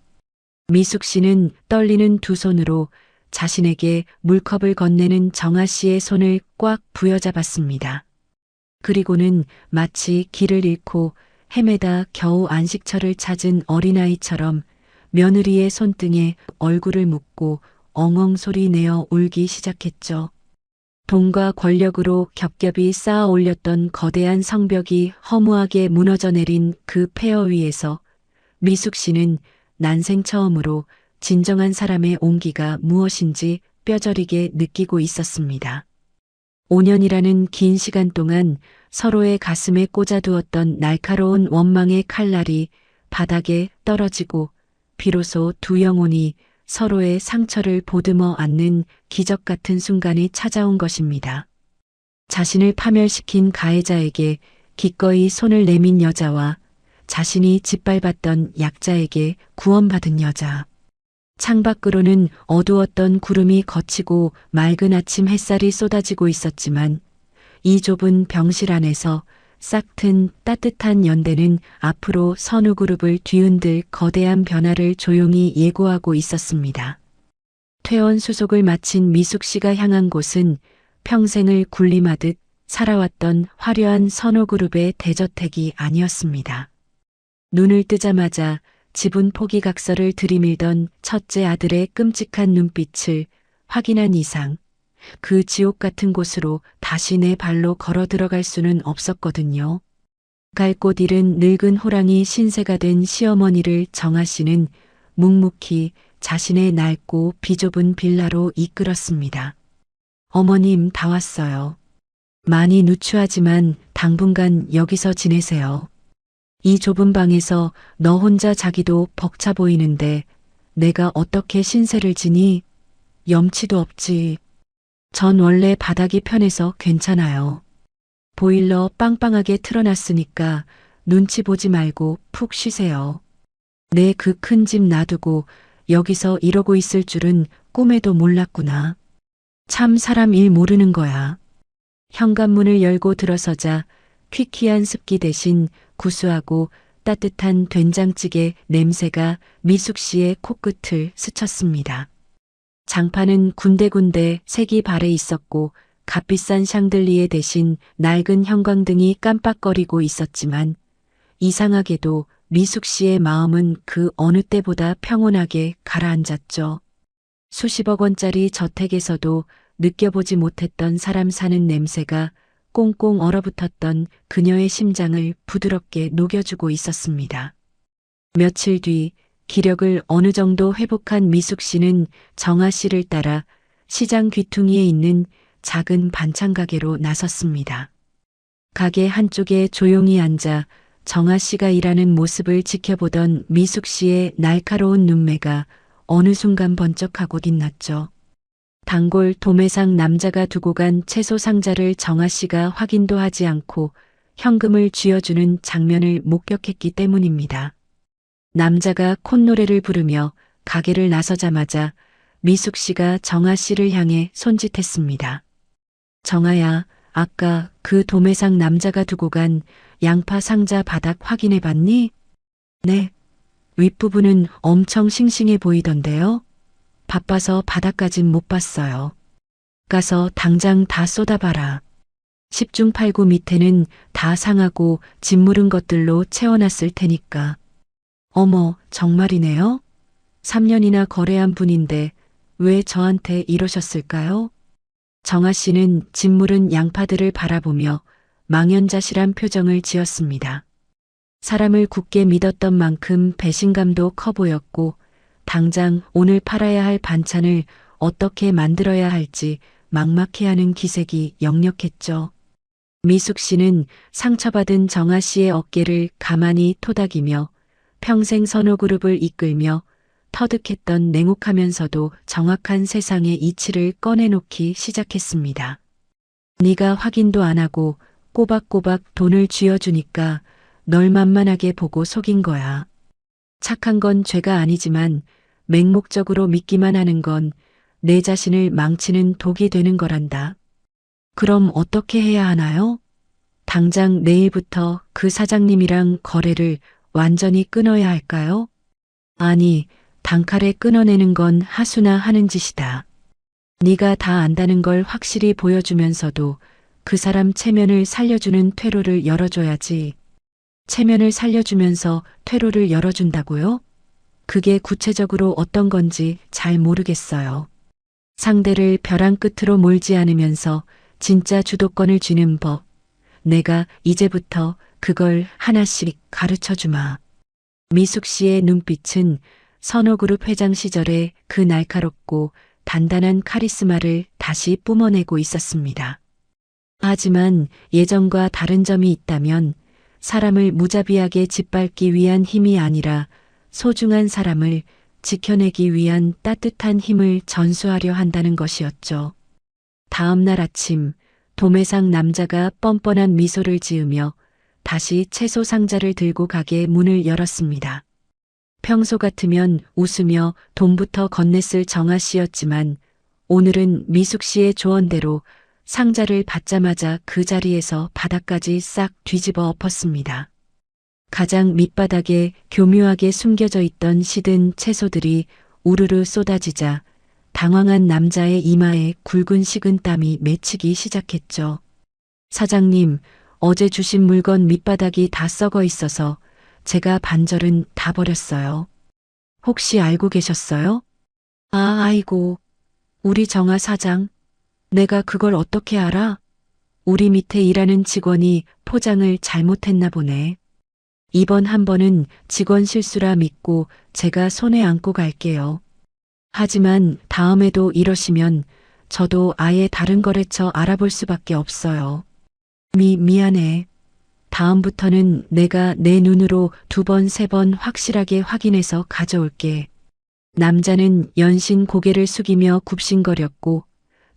미숙 씨는 떨리는 두 손으로 자신에게 물컵을 건네는 정아 씨의 손을 꽉 부여잡았습니다. 그리고는 마치 길을 잃고 헤매다 겨우 안식처를 찾은 어린아이처럼 며느리의 손등에 얼굴을 묻고 엉엉 소리 내어 울기 시작했죠. 돈과 권력으로 겹겹이 쌓아 올렸던 거대한 성벽이 허무하게 무너져 내린 그 폐허 위에서 미숙 씨는 난생 처음으로 진정한 사람의 온기가 무엇인지 뼈저리게 느끼고 있었습니다. 5년이라는 긴 시간 동안 서로의 가슴에 꽂아두었던 날카로운 원망의 칼날이 바닥에 떨어지고 비로소 두 영혼이 서로의 상처를 보듬어 안는 기적 같은 순간이 찾아온 것입니다. 자신을 파멸시킨 가해자에게 기꺼이 손을 내민 여자와 자신이 짓밟았던 약자에게 구원받은 여자. 창밖으로는 어두웠던 구름이 걷히고 맑은 아침 햇살이 쏟아지고 있었지만 이 좁은 병실 안에서 싹튼 따뜻한 연대는 앞으로 선우그룹을 뒤흔들 거대한 변화를 조용히 예고하고 있었습니다. 퇴원 수속을 마친 미숙 씨가 향한 곳은 평생을 군림하듯 살아왔던 화려한 선우그룹의 대저택이 아니었습니다. 눈을 뜨자마자 지분 포기 각서를 들이밀던 첫째 아들의 끔찍한 눈빛을 확인한 이상 그 지옥 같은 곳으로 다시 내 발로 걸어 들어갈 수는 없었거든요. 갈 곳 잃은 늙은 호랑이 신세가 된 시어머니를 정아 씨는 묵묵히 자신의 낡고 비좁은 빌라로 이끌었습니다. 어머님 다 왔어요. 많이 누추하지만 당분간 여기서 지내세요. 이 좁은 방에서 너 혼자 자기도 벅차 보이는데 내가 어떻게 신세를 지니? 염치도 없지. 전 원래 바닥이 편해서 괜찮아요. 보일러 빵빵하게 틀어놨으니까 눈치 보지 말고 푹 쉬세요. 내 그 큰 집 놔두고 여기서 이러고 있을 줄은 꿈에도 몰랐구나. 참 사람 일 모르는 거야. 현관문을 열고 들어서자 퀴퀴한 습기 대신 구수하고 따뜻한 된장찌개 냄새가 미숙 씨의 코끝을 스쳤습니다. 장판은 군데군데 색이 발해 있었고 값비싼 샹들리에 대신 낡은 형광등이 깜빡거리고 있었지만 이상하게도 미숙 씨의 마음은 그 어느 때보다 평온하게 가라앉았죠. 수십억 원짜리 저택에서도 느껴보지 못했던 사람 사는 냄새가 꽁꽁 얼어붙었던 그녀의 심장을 부드럽게 녹여주고 있었습니다. 며칠 뒤 기력을 어느 정도 회복한 미숙 씨는 정아 씨를 따라 시장 귀퉁이에 있는 작은 반찬 가게로 나섰습니다. 가게 한쪽에 조용히 앉아 정아 씨가 일하는 모습을 지켜보던 미숙 씨의 날카로운 눈매가 어느 순간 번쩍하고 빛났죠. 단골 도매상 남자가 두고 간 채소 상자를 정아 씨가 확인도 하지 않고 현금을 쥐어주는 장면을 목격했기 때문입니다. 남자가 콧노래를 부르며 가게를 나서자마자 미숙 씨가 정아 씨를 향해 손짓했습니다. 정아야, 아까 그 도매상 남자가 두고 간 양파 상자 바닥 확인해 봤니? 네. 윗부분은 엄청 싱싱해 보이던데요. 바빠서 바닥까진 못 봤어요. 가서 당장 다 쏟아봐라. 10중 8구 밑에는 다 상하고 짓무른 것들로 채워놨을 테니까. 어머, 정말이네요? 3년이나 거래한 분인데 왜 저한테 이러셨을까요? 정아 씨는 짓무른 양파들을 바라보며 망연자실한 표정을 지었습니다. 사람을 굳게 믿었던 만큼 배신감도 커 보였고 당장 오늘 팔아야 할 반찬을 어떻게 만들어야 할지 막막해하는 기색이 역력했죠. 미숙 씨는 상처받은 정아 씨의 어깨를 가만히 토닥이며 평생 선호그룹을 이끌며 터득했던 냉혹하면서도 정확한 세상의 이치를 꺼내놓기 시작했습니다. 네가 확인도 안 하고 꼬박꼬박 돈을 쥐어주니까 널 만만하게 보고 속인 거야. 착한 건 죄가 아니지만 맹목적으로 믿기만 하는 건 내 자신을 망치는 독이 되는 거란다. 그럼 어떻게 해야 하나요? 당장 내일부터 그 사장님이랑 거래를 완전히 끊어야 할까요? 아니, 단칼에 끊어내는 건 하수나 하는 짓이다. 네가 다 안다는 걸 확실히 보여주면서도 그 사람 체면을 살려주는 퇴로를 열어줘야지. 체면을 살려주면서 퇴로를 열어준다고요? 그게 구체적으로 어떤 건지 잘 모르겠어요. 상대를 벼랑 끝으로 몰지 않으면서 진짜 주도권을 쥐는 법. 내가 이제부터 그걸 하나씩 가르쳐 주마. 미숙 씨의 눈빛은 선호그룹 회장 시절의 그 날카롭고 단단한 카리스마를 다시 뿜어내고 있었습니다. 하지만 예전과 다른 점이 있다면 사람을 무자비하게 짓밟기 위한 힘이 아니라 소중한 사람을 지켜내기 위한 따뜻한 힘을 전수하려 한다는 것이었죠. 다음 날 아침 도매상 남자가 뻔뻔한 미소를 지으며 다시 채소 상자를 들고 가게 문을 열었습니다. 평소 같으면 웃으며 돈부터 건넸을 정아 씨였지만 오늘은 미숙 씨의 조언대로 상자를 받자마자 그 자리에서 바닥까지 싹 뒤집어 엎었습니다. 가장 밑바닥에 교묘하게 숨겨져 있던 시든 채소들이 우르르 쏟아지자 당황한 남자의 이마에 굵은 식은땀이 맺히기 시작했죠. 사장님, 어제 주신 물건 밑바닥이 다 썩어 있어서 제가 반절은 다 버렸어요. 혹시 알고 계셨어요? 아이고, 우리 정아 사장. 내가 그걸 어떻게 알아? 우리 밑에 일하는 직원이 포장을 잘못했나 보네. 이번 한 번은 직원 실수라 믿고 제가 손에 안고 갈게요. 하지만 다음에도 이러시면 저도 아예 다른 거래처 알아볼 수밖에 없어요. 미안해. 다음부터는 내가 내 눈으로 2번, 3번 확실하게 확인해서 가져올게. 남자는 연신 고개를 숙이며 굽신거렸고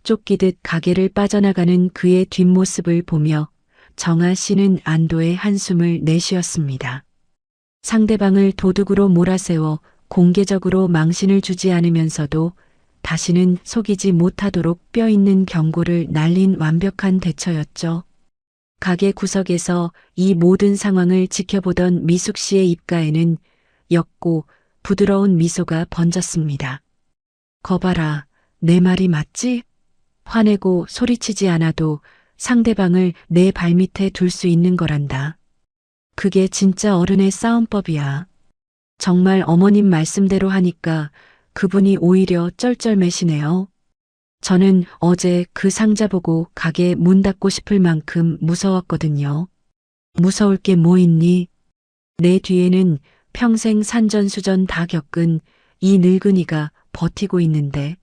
쫓기듯 가게를 빠져나가는 그의 뒷모습을 보며 정아 씨는 안도의 한숨을 내쉬었습니다. 상대방을 도둑으로 몰아세워 공개적으로 망신을 주지 않으면서도 다시는 속이지 못하도록 뼈있는 경고를 날린 완벽한 대처였죠. 가게 구석에서 이 모든 상황을 지켜보던 미숙 씨의 입가에는 옅고 부드러운 미소가 번졌습니다. 거봐라, 내 말이 맞지? 화내고 소리치지 않아도 상대방을 내 발밑에 둘 수 있는 거란다. 그게 진짜 어른의 싸움법이야. 정말 어머님 말씀대로 하니까 그분이 오히려 쩔쩔매시네요. 저는 어제 그 상자 보고 가게 문 닫고 싶을 만큼 무서웠거든요. 무서울 게 뭐 있니? 내 뒤에는 평생 산전수전 다 겪은 이 늙은이가 버티고 있는데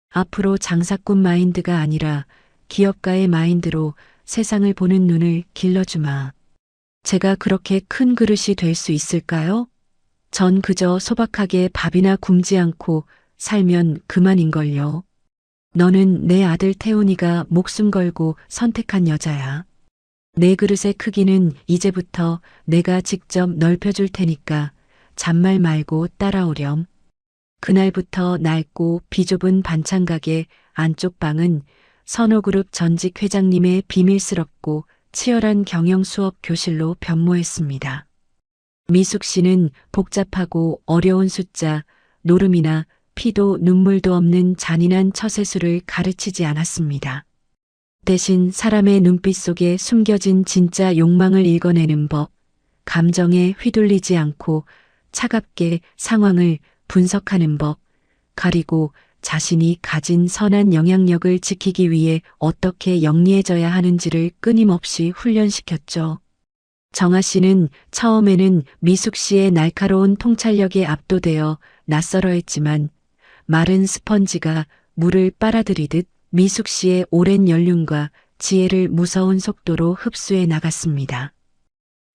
앞으로 장사꾼 마인드가 아니라 기업가의 마인드로 세상을 보는 눈을 길러주마. 제가 그렇게 큰 그릇이 될 수 있을까요? 전 그저 소박하게 밥이나 굶지 않고 살면 그만인걸요. 너는 내 아들 태훈이가 목숨 걸고 선택한 여자야. 내 그릇의 크기는 이제부터 내가 직접 넓혀줄 테니까 잔말 말고 따라오렴. 그날부터 낡고 비좁은 반찬가게 안쪽 방은 선호그룹 전직 회장님의 비밀스럽고 치열한 경영 수업 교실로 변모했습니다. 미숙 씨는 복잡하고 어려운 숫자, 노름이나 피도 눈물도 없는 잔인한 처세술을 가르치지 않았습니다. 대신 사람의 눈빛 속에 숨겨진 진짜 욕망을 읽어내는 법, 감정에 휘둘리지 않고 차갑게 상황을 분석하는 법, 그리고 자신이 가진 선한 영향력을 지키기 위해 어떻게 영리해져야 하는지를 끊임없이 훈련시켰죠. 정아 씨는 처음에는 미숙 씨의 날카로운 통찰력에 압도되어 낯설어했지만 마른 스펀지가 물을 빨아들이듯 미숙 씨의 오랜 연륜과 지혜를 무서운 속도로 흡수해 나갔습니다.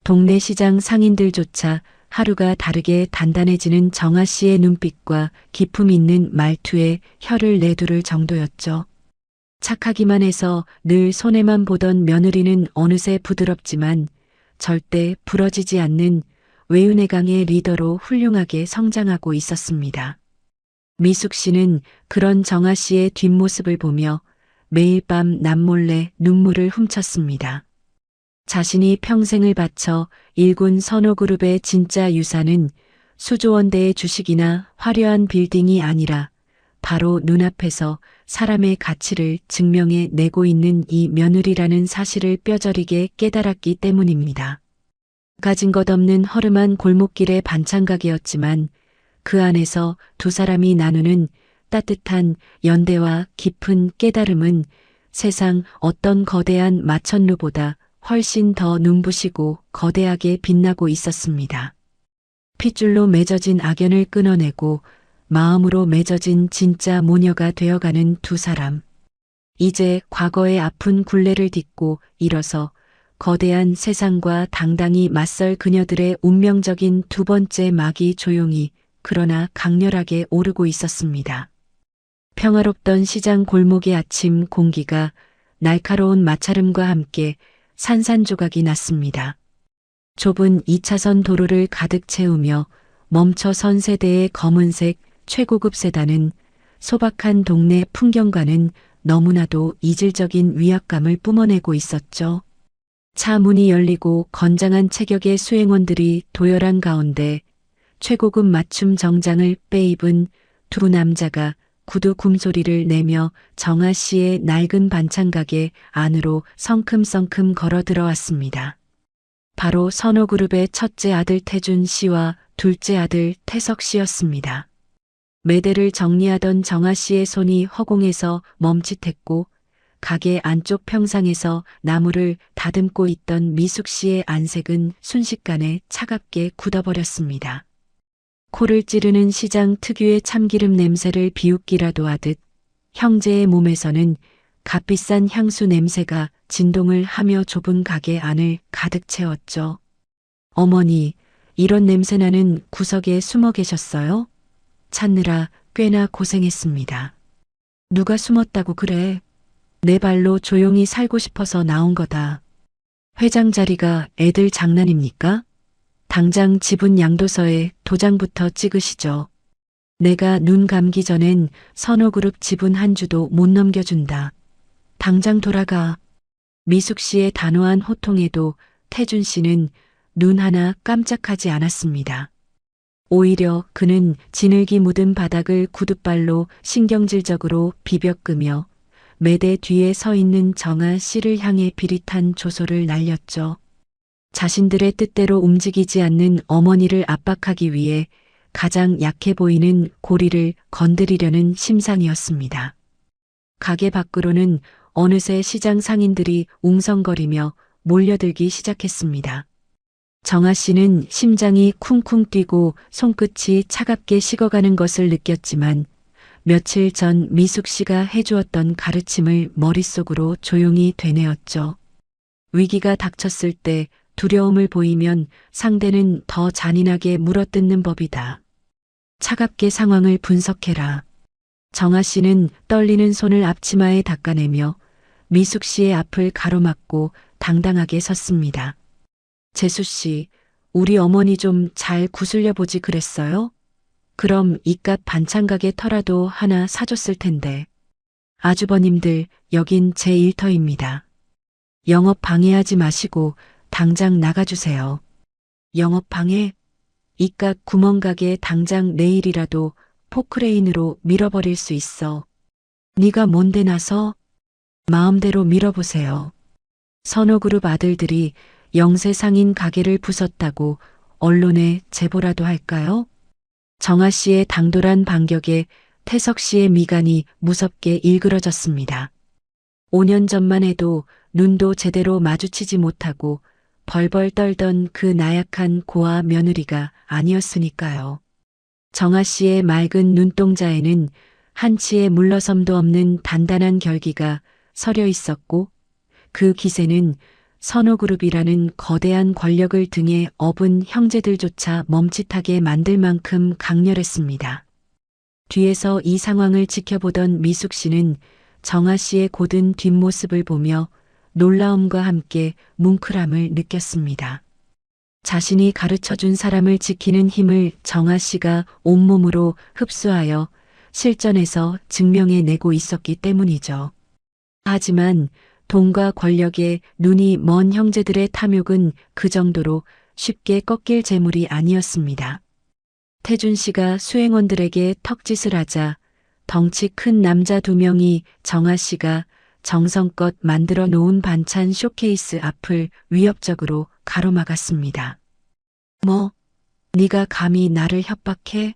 동네 시장 상인들조차 하루가 다르게 단단해지는 정아 씨의 눈빛과 기품 있는 말투에 혀를 내두를 정도였죠. 착하기만 해서 늘 손해만 보던 며느리는 어느새 부드럽지만 절대 부러지지 않는 외윤의 강의 리더로 훌륭하게 성장하고 있었습니다. 미숙 씨는 그런 정아 씨의 뒷모습을 보며 매일 밤 남몰래 눈물을 훔쳤습니다. 자신이 평생을 바쳐 일군 선호그룹의 진짜 유산은 수조원대의 주식이나 화려한 빌딩이 아니라 바로 눈앞에서 사람의 가치를 증명해 내고 있는 이 며느리라는 사실을 뼈저리게 깨달았기 때문입니다. 가진 것 없는 허름한 골목길의 반찬가게였지만 그 안에서 두 사람이 나누는 따뜻한 연대와 깊은 깨달음은 세상 어떤 거대한 마천루보다 훨씬 더 눈부시고 거대하게 빛나고 있었습니다. 핏줄로 맺어진 악연을 끊어내고 마음으로 맺어진 진짜 모녀가 되어가는 두 사람. 이제 과거의 아픈 굴레를 딛고 일어서 거대한 세상과 당당히 맞설 그녀들의 운명적인 두 번째 막이 조용히 그러나 강렬하게 오르고 있었습니다. 평화롭던 시장 골목의 아침 공기가 날카로운 마찰음과 함께 산산조각이 났습니다. 좁은 2차선 도로를 가득 채우며 멈춰 선 세대의 검은색 최고급 세단은 소박한 동네 풍경과는 너무나도 이질적인 위압감을 뿜어내고 있었죠. 차 문이 열리고 건장한 체격의 수행원들이 도열한 가운데 최고급 맞춤 정장을 빼입은 두 남자가 구두 굼소리를 내며 정아 씨의 낡은 반찬가게 안으로 성큼성큼 걸어 들어왔습니다. 바로 선호그룹의 첫째 아들 태준 씨와 둘째 아들 태석 씨였습니다. 매대를 정리하던 정아 씨의 손이 허공에서 멈칫했고 가게 안쪽 평상에서 나무를 다듬고 있던 미숙 씨의 안색은 순식간에 차갑게 굳어버렸습니다. 코를 찌르는 시장 특유의 참기름 냄새를 비웃기라도 하듯 형제의 몸에서는 값비싼 향수 냄새가 진동을 하며 좁은 가게 안을 가득 채웠죠. 어머니, 이런 냄새나는 구석에 숨어 계셨어요? 찾느라 꽤나 고생했습니다. 누가 숨었다고 그래? 내 발로 조용히 살고 싶어서 나온 거다. 회장 자리가 애들 장난입니까? 당장 지분 양도서에 도장부터 찍으시죠. 내가 눈 감기 전엔 선호그룹 지분 한 주도 못 넘겨준다. 당장 돌아가. 미숙 씨의 단호한 호통에도 태준 씨는 눈 하나 깜짝하지 않았습니다. 오히려 그는 진흙이 묻은 바닥을 구둣발로 신경질적으로 비벼끄며 매대 뒤에 서 있는 정아 씨를 향해 비릿한 조소를 날렸죠. 자신들의 뜻대로 움직이지 않는 어머니를 압박하기 위해 가장 약해 보이는 고리를 건드리려는 심상이었습니다. 가게 밖으로는 어느새 시장 상인들이 웅성거리며 몰려들기 시작했습니다. 정아 씨는 심장이 쿵쿵 뛰고 손끝이 차갑게 식어가는 것을 느꼈지만 며칠 전 미숙 씨가 해주었던 가르침을 머릿속으로 조용히 되뇌었죠. 위기가 닥쳤을 때 두려움을 보이면 상대는 더 잔인하게 물어뜯는 법이다. 차갑게 상황을 분석해라. 정아 씨는 떨리는 손을 앞치마에 닦아내며 미숙 씨의 앞을 가로막고 당당하게 섰습니다. 재수 씨, 우리 어머니 좀 잘 구슬려 보지 그랬어요? 그럼 이깟 반찬 가게 터라도 하나 사줬을 텐데. 아주버님들, 여긴 제 일터입니다. 영업 방해하지 마시고 당장 나가주세요. 영업 방해? 이깟 구멍가게 당장 내일이라도 포크레인으로 밀어버릴 수 있어. 네가 뭔데 나서? 마음대로 밀어보세요. 선호그룹 아들들이 영세상인 가게를 부쉈다고 언론에 제보라도 할까요? 정아 씨의 당돌한 반격에 태석 씨의 미간이 무섭게 일그러졌습니다. 5년 전만 해도 눈도 제대로 마주치지 못하고 벌벌 떨던 그 나약한 고아 며느리가 아니었으니까요. 정아 씨의 맑은 눈동자에는 한치의 물러섬도 없는 단단한 결기가 서려 있었고 그 기세는 선호그룹이라는 거대한 권력을 등에 업은 형제들조차 멈칫하게 만들 만큼 강렬했습니다. 뒤에서 이 상황을 지켜보던 미숙 씨는 정아 씨의 고든 뒷모습을 보며 놀라움과 함께 뭉클함을 느꼈습니다. 자신이 가르쳐준 사람을 지키는 힘을 정아 씨가 온몸으로 흡수하여 실전에서 증명해내고 있었기 때문이죠. 하지만 돈과 권력에 눈이 먼 형제들의 탐욕은 그 정도로 쉽게 꺾일 재물이 아니었습니다. 태준 씨가 수행원들에게 턱짓을 하자 덩치 큰 남자 2명이 정아 씨가 정성껏 만들어 놓은 반찬 쇼케이스 앞을 위협적으로 가로막았습니다. 뭐? 네가 감히 나를 협박해?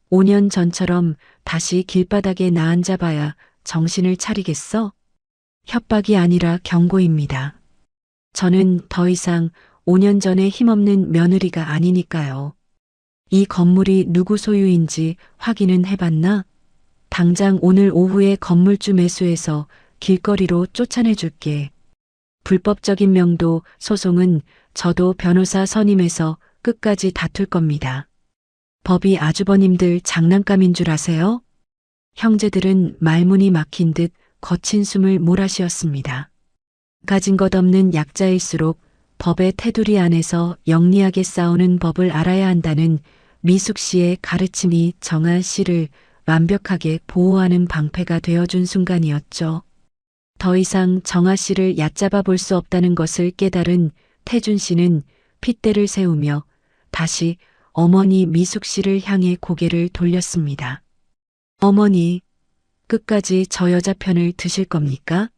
5년 전처럼 다시 길바닥에 나앉아봐야 정신을 차리겠어? 협박이 아니라 경고입니다. 저는 더 이상 5년 전에 힘없는 며느리가 아니니까요. 이 건물이 누구 소유인지 확인은 해봤나? 당장 오늘 오후에 건물주 매수해서 길거리로 쫓아내줄게. 불법적인 명도 소송은 저도 변호사 선임해서 끝까지 다툴 겁니다. 법이 아주버님들 장난감인 줄 아세요? 형제들은 말문이 막힌 듯 거친 숨을 몰아쉬었습니다. 가진 것 없는 약자일수록 법의 테두리 안에서 영리하게 싸우는 법을 알아야 한다는 미숙 씨의 가르침이 정아 씨를 완벽하게 보호하는 방패가 되어준 순간이었죠. 더 이상 정아 씨를 얕잡아 볼 수 없다는 것을 깨달은 태준 씨는 핏대를 세우며 다시 어머니 미숙 씨를 향해 고개를 돌렸습니다. 어머니, 끝까지 저 여자 편을 드실 겁니까?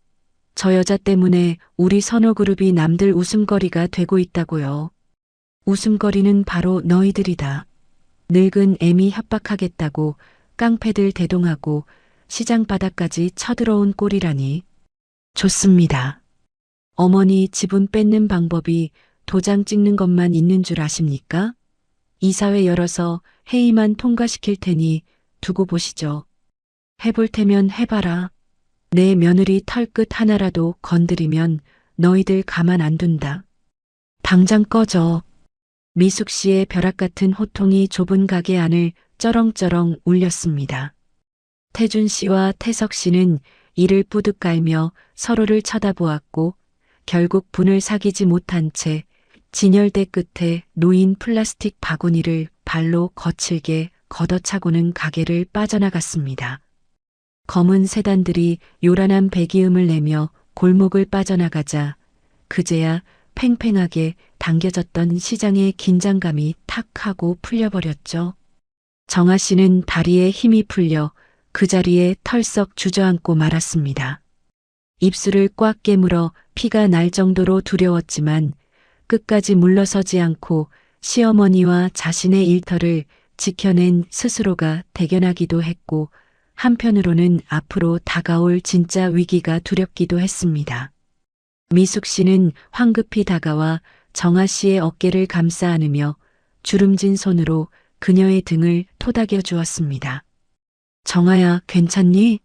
저 여자 때문에 우리 선호그룹이 남들 웃음거리가 되고 있다고요. 웃음거리는 바로 너희들이다. 늙은 애미 협박하겠다고 깡패들 대동하고 시장 바닥까지 쳐들어온 꼴이라니. 좋습니다. 어머니 지분 뺏는 방법이 도장 찍는 것만 있는 줄 아십니까? 이사회 열어서 회의만 통과시킬 테니 두고 보시죠. 해볼 테면 해봐라. 내 며느리 털끝 하나라도 건드리면 너희들 가만 안 둔다. 당장 꺼져. 미숙 씨의 벼락 같은 호통이 좁은 가게 안을 쩌렁쩌렁 울렸습니다. 태준 씨와 태석 씨는 이를 뿌듯 깔며 서로를 쳐다보았고 결국 분을 사귀지 못한 채 진열대 끝에 놓인 플라스틱 바구니를 발로 거칠게 걷어차고는 가게를 빠져나갔습니다. 검은 세단들이 요란한 배기음을 내며 골목을 빠져나가자 그제야 팽팽하게 당겨졌던 시장의 긴장감이 탁 하고 풀려버렸죠. 정아 씨는 다리에 힘이 풀려 그 자리에 털썩 주저앉고 말았습니다. 입술을 꽉 깨물어 피가 날 정도로 두려웠지만 끝까지 물러서지 않고 시어머니와 자신의 일터를 지켜낸 스스로가 대견하기도 했고 한편으로는 앞으로 다가올 진짜 위기가 두렵기도 했습니다. 미숙 씨는 황급히 다가와 정아 씨의 어깨를 감싸 안으며 주름진 손으로 그녀의 등을 토닥여 주었습니다. 정아야, 괜찮니?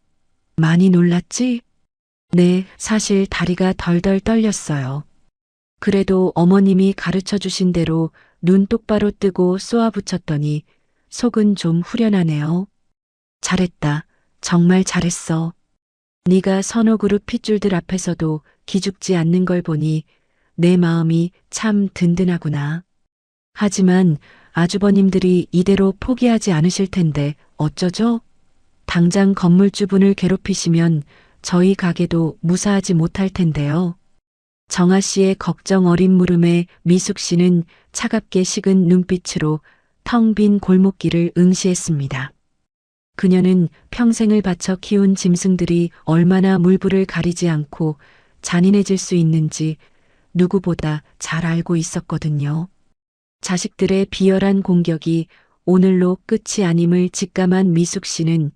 많이 놀랐지? 네, 사실 다리가 덜덜 떨렸어요. 그래도 어머님이 가르쳐 주신 대로 눈 똑바로 뜨고 쏘아붙였더니 속은 좀 후련하네요. 잘했다. 정말 잘했어. 네가 선호그룹 핏줄들 앞에서도 기죽지 않는 걸 보니 내 마음이 참 든든하구나. 하지만 아주버님들이 이대로 포기하지 않으실 텐데 어쩌죠? 당장 건물주분을 괴롭히시면 저희 가게도 무사하지 못할 텐데요. 정아 씨의 걱정 어린 물음에 미숙 씨는 차갑게 식은 눈빛으로 텅 빈 골목길을 응시했습니다. 그녀는 평생을 바쳐 키운 짐승들이 얼마나 물불을 가리지 않고 잔인해질 수 있는지 누구보다 잘 알고 있었거든요. 자식들의 비열한 공격이 오늘로 끝이 아님을 직감한 미숙 씨는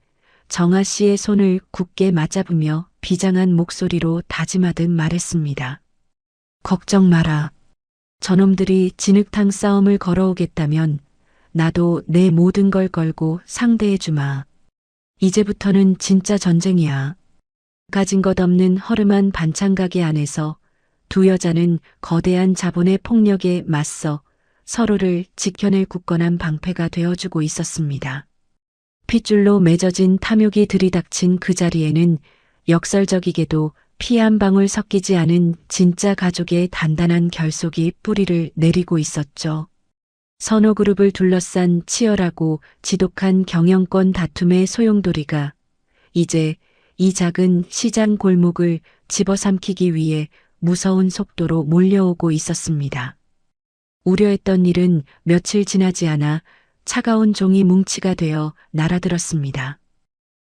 정아 씨의 손을 굳게 맞잡으며 비장한 목소리로 다짐하듯 말했습니다. 걱정 마라. 저놈들이 진흙탕 싸움을 걸어오겠다면 나도 내 모든 걸 걸고 상대해주마. 이제부터는 진짜 전쟁이야. 가진 것 없는 허름한 반찬 가게 안에서 두 여자는 거대한 자본의 폭력에 맞서 서로를 지켜낼 굳건한 방패가 되어주고 있었습니다. 핏줄로 맺어진 탐욕이 들이닥친 그 자리에는 역설적이게도 피 한 방울 섞이지 않은 진짜 가족의 단단한 결속이 뿌리를 내리고 있었죠. 선호그룹을 둘러싼 치열하고 지독한 경영권 다툼의 소용돌이가 이제 이 작은 시장 골목을 집어삼키기 위해 무서운 속도로 몰려오고 있었습니다. 우려했던 일은 며칠 지나지 않아 차가운 종이 뭉치가 되어 날아들었습니다.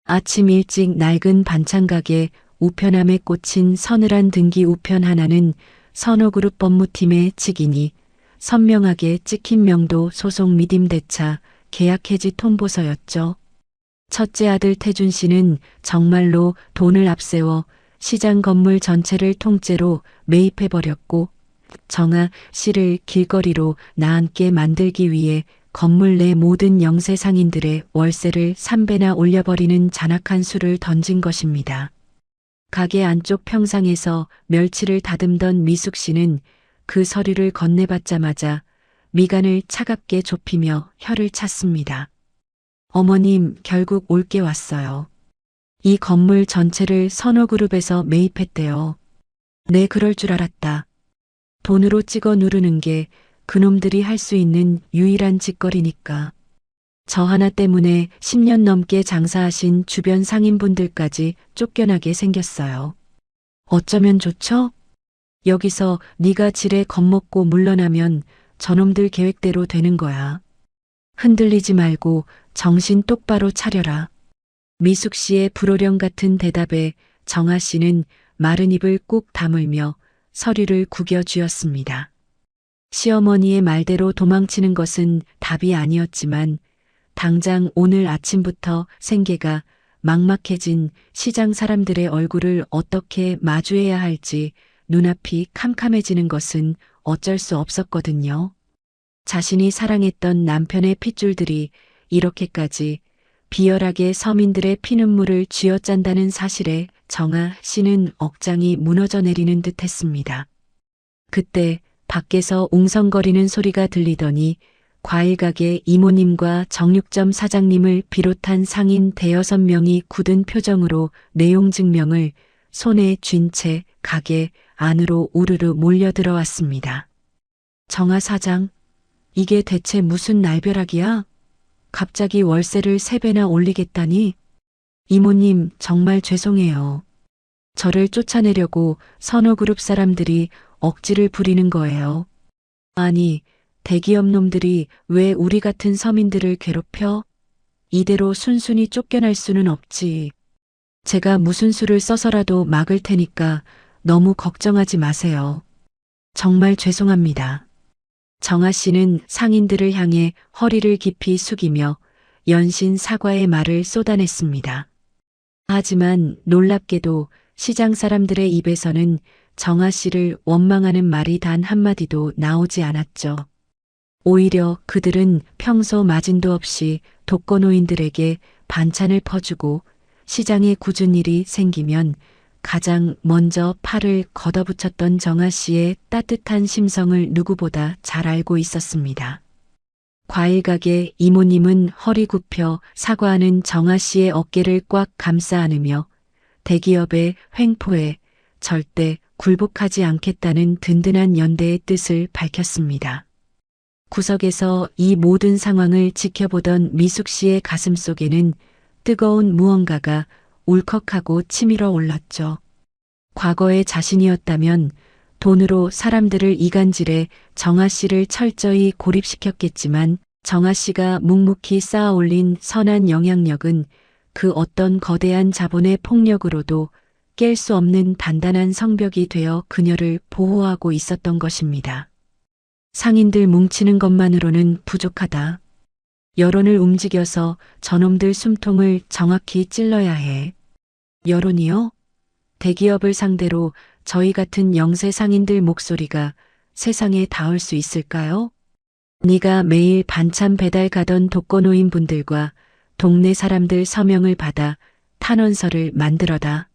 아침 일찍 낡은 반찬가게 우편함에 꽂힌 서늘한 등기 우편 하나는 선호그룹 법무팀의 직인이 선명하게 찍힌 명도 소속 미딤대차 계약 해지 통보서였죠. 첫째 아들 태준 씨는 정말로 돈을 앞세워 시장 건물 전체를 통째로 매입해버렸고 정아 씨를 길거리로 나앉게 만들기 위해 건물 내 모든 영세 상인들의 월세를 3배나 올려버리는 잔악한 수를 던진 것입니다. 가게 안쪽 평상에서 멸치를 다듬던 미숙 씨는 그 서류를 건네받자마자 미간을 차갑게 좁히며 혀를 찼습니다. 어머님, 결국 올게 왔어요. 이 건물 전체를 선호그룹에서 매입했대요. 네, 그럴 줄 알았다. 돈으로 찍어 누르는 게 그놈들이 할 수 있는 유일한 짓거리니까. 저 하나 때문에 10년 넘게 장사하신 주변 상인분들까지 쫓겨나게 생겼어요. 어쩌면 좋죠? 여기서 네가 지레 겁먹고 물러나면 저놈들 계획대로 되는 거야. 흔들리지 말고 정신 똑바로 차려라. 미숙 씨의 불호령 같은 대답에 정아 씨는 마른 입을 꾹 다물며 서류를 구겨 쥐었습니다. 시어머니의 말대로 도망치는 것은 답이 아니었지만 당장 오늘 아침부터 생계가 막막해진 시장 사람들의 얼굴을 어떻게 마주해야 할지 눈앞이 캄캄해지는 것은 어쩔 수 없었거든요. 자신이 사랑했던 남편의 핏줄들이 이렇게까지 비열하게 서민들의 피눈물을 쥐어짠다는 사실에 정아 씨는 억장이 무너져 내리는 듯 했습니다. 그때 밖에서 웅성거리는 소리가 들리더니 과일가게 이모님과 정육점 사장님을 비롯한 상인 5~6명이 굳은 표정으로 내용 증명을 손에 쥔 채 가게 안으로 우르르 몰려들어왔습니다. 정아 사장, 이게 대체 무슨 날벼락이야? 갑자기 월세를 3배나 올리겠다니? 이모님, 정말 죄송해요. 저를 쫓아내려고 선호그룹 사람들이 억지를 부리는 거예요. 아니, 대기업 놈들이 왜 우리 같은 서민들을 괴롭혀? 이대로 순순히 쫓겨날 수는 없지. 제가 무슨 수를 써서라도 막을 테니까 너무 걱정하지 마세요. 정말 죄송합니다. 정아 씨는 상인들을 향해 허리를 깊이 숙이며 연신 사과의 말을 쏟아냈습니다. 하지만 놀랍게도 시장 사람들의 입에서는 정아 씨를 원망하는 말이 단 한마디도 나오지 않았죠. 오히려 그들은 평소 마진도 없이 독거노인들에게 반찬을 퍼주고 시장에 굳은 일이 생기면 가장 먼저 팔을 걷어붙였던 정아 씨의 따뜻한 심성을 누구보다 잘 알고 있었습니다. 과일 가게 이모님은 허리 굽혀 사과하는 정아 씨의 어깨를 꽉 감싸 안으며 대기업의 횡포에 절대 굴복하지 않겠다는 든든한 연대의 뜻을 밝혔습니다. 구석에서 이 모든 상황을 지켜보던 미숙 씨의 가슴 속에는 뜨거운 무언가가 울컥하고 치밀어 올랐죠. 과거의 자신이었다면 돈으로 사람들을 이간질해 정아 씨를 철저히 고립시켰겠지만 정아 씨가 묵묵히 쌓아 올린 선한 영향력은 그 어떤 거대한 자본의 폭력으로도 깰 수 없는 단단한 성벽이 되어 그녀를 보호하고 있었던 것입니다. 상인들 뭉치는 것만으로는 부족하다. 여론을 움직여서 저놈들 숨통을 정확히 찔러야 해. 여론이요? 대기업을 상대로 저희 같은 영세 상인들 목소리가 세상에 닿을 수 있을까요? 네가 매일 반찬 배달 가던 독거노인 분들과 동네 사람들 서명을 받아 탄원서를 만들어다.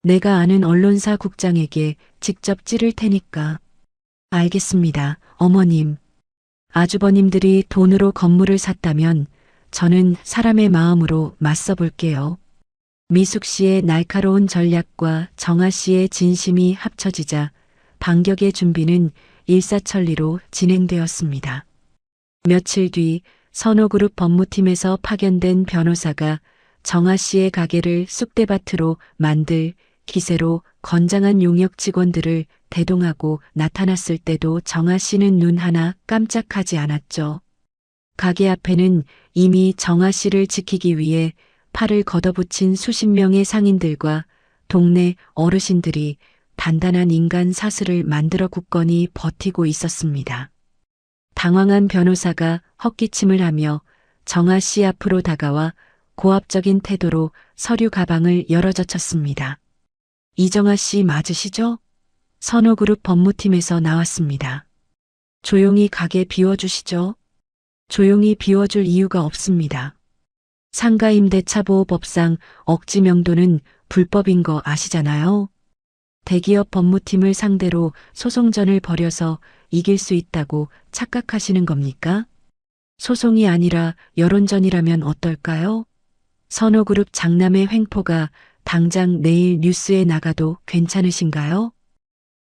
내가 아는 언론사 국장에게 직접 찌를 테니까. 알겠습니다, 어머님. 아주버님들이 돈으로 건물을 샀다면 저는 사람의 마음으로 맞서 볼게요. 미숙 씨의 날카로운 전략과 정아 씨의 진심이 합쳐지자 반격의 준비는 일사천리로 진행되었습니다. 며칠 뒤 선호그룹 법무팀에서 파견된 변호사가 정아 씨의 가게를 쑥대밭으로 만들 기세로 건장한 용역 직원들을 대동하고 나타났을 때도 정아 씨는 눈 하나 깜짝하지 않았죠. 가게 앞에는 이미 정아 씨를 지키기 위해 팔을 걷어붙인 수십 명의 상인들과 동네 어르신들이 단단한 인간 사슬을 만들어 굳건히 버티고 있었습니다. 당황한 변호사가 헛기침을 하며 정아 씨 앞으로 다가와 고압적인 태도로 서류 가방을 열어젖혔습니다. 이정아 씨 맞으시죠? 선호그룹 법무팀에서 나왔습니다. 조용히 가게 비워주시죠. 조용히 비워줄 이유가 없습니다. 상가임대차보호법상 억지 명도는 불법인 거 아시잖아요. 대기업 법무팀을 상대로 소송전을 벌여서 이길 수 있다고 착각하시는 겁니까? 소송이 아니라 여론전이라면 어떨까요? 선호그룹 장남의 횡포가 당장 내일 뉴스에 나가도 괜찮으신가요?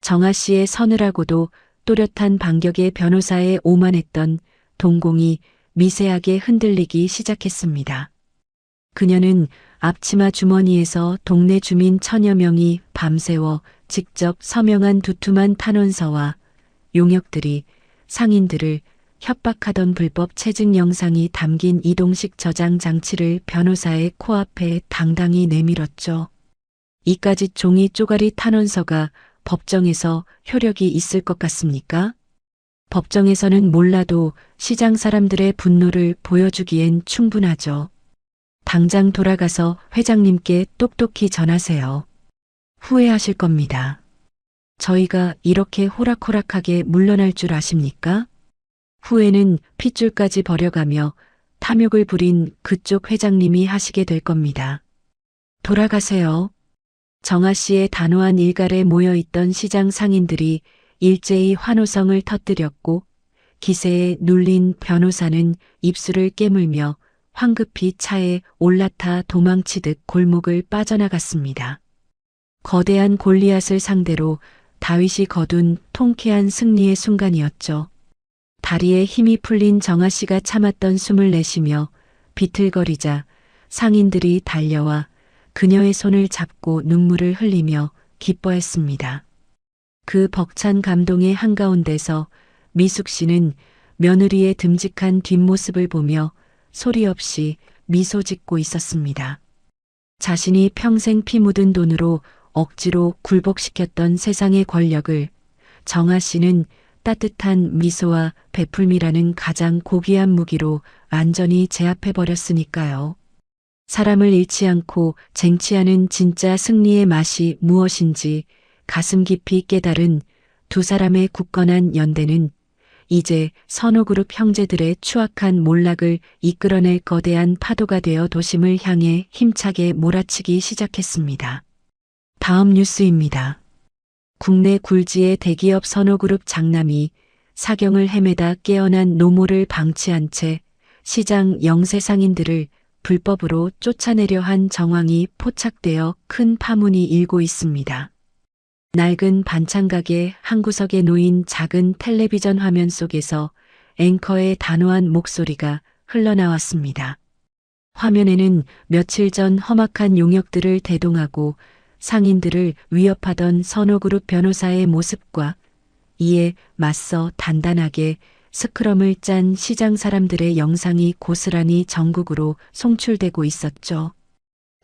정아 씨의 서늘하고도 또렷한 반격에 변호사의 오만했던 동공이 미세하게 흔들리기 시작했습니다. 그녀는 앞치마 주머니에서 동네 주민 1000여 명이 밤새워 직접 서명한 두툼한 탄원서와 용역들이 상인들을 협박하던 불법 체증 영상이 담긴 이동식 저장 장치를 변호사의 코앞에 당당히 내밀었죠. 이까짓 종이 쪼가리 탄원서가 법정에서 효력이 있을 것 같습니까? 법정에서는 몰라도 시장 사람들의 분노를 보여주기엔 충분하죠. 당장 돌아가서 회장님께 똑똑히 전하세요. 후회하실 겁니다. 저희가 이렇게 호락호락하게 물러날 줄 아십니까? 후회는 핏줄까지 버려가며 탐욕을 부린 그쪽 회장님이 하시게 될 겁니다. 돌아가세요. 정아 씨의 단호한 일갈에 모여있던 시장 상인들이 일제히 환호성을 터뜨렸고 기세에 눌린 변호사는 입술을 깨물며 황급히 차에 올라타 도망치듯 골목을 빠져나갔습니다. 거대한 골리앗을 상대로 다윗이 거둔 통쾌한 승리의 순간이었죠. 다리에 힘이 풀린 정아 씨가 참았던 숨을 내쉬며 비틀거리자 상인들이 달려와 그녀의 손을 잡고 눈물을 흘리며 기뻐했습니다. 그 벅찬 감동의 한가운데서 미숙 씨는 며느리의 듬직한 뒷모습을 보며 소리 없이 미소 짓고 있었습니다. 자신이 평생 피 묻은 돈으로 억지로 굴복시켰던 세상의 권력을 정아 씨는 따뜻한 미소와 베풀미라는 가장 고귀한 무기로 완전히 제압해버렸으니까요. 사람을 잃지 않고 쟁취하는 진짜 승리의 맛이 무엇인지 가슴 깊이 깨달은 두 사람의 굳건한 연대는 이제 선호그룹 형제들의 추악한 몰락을 이끌어낼 거대한 파도가 되어 도심을 향해 힘차게 몰아치기 시작했습니다. 다음 뉴스입니다. 국내 굴지의 대기업 선호그룹 장남이 사경을 헤매다 깨어난 노모를 방치한 채 시장 영세 상인들을 불법으로 쫓아내려 한 정황이 포착되어 큰 파문이 일고 있습니다. 낡은 반찬가게 한 구석에 놓인 작은 텔레비전 화면 속에서 앵커의 단호한 목소리가 흘러나왔습니다. 화면에는 며칠 전 험악한 용역들을 대동하고 상인들을 위협하던 선호그룹 변호사의 모습과 이에 맞서 단단하게 스크럼을 짠 시장 사람들의 영상이 고스란히 전국으로 송출되고 있었죠.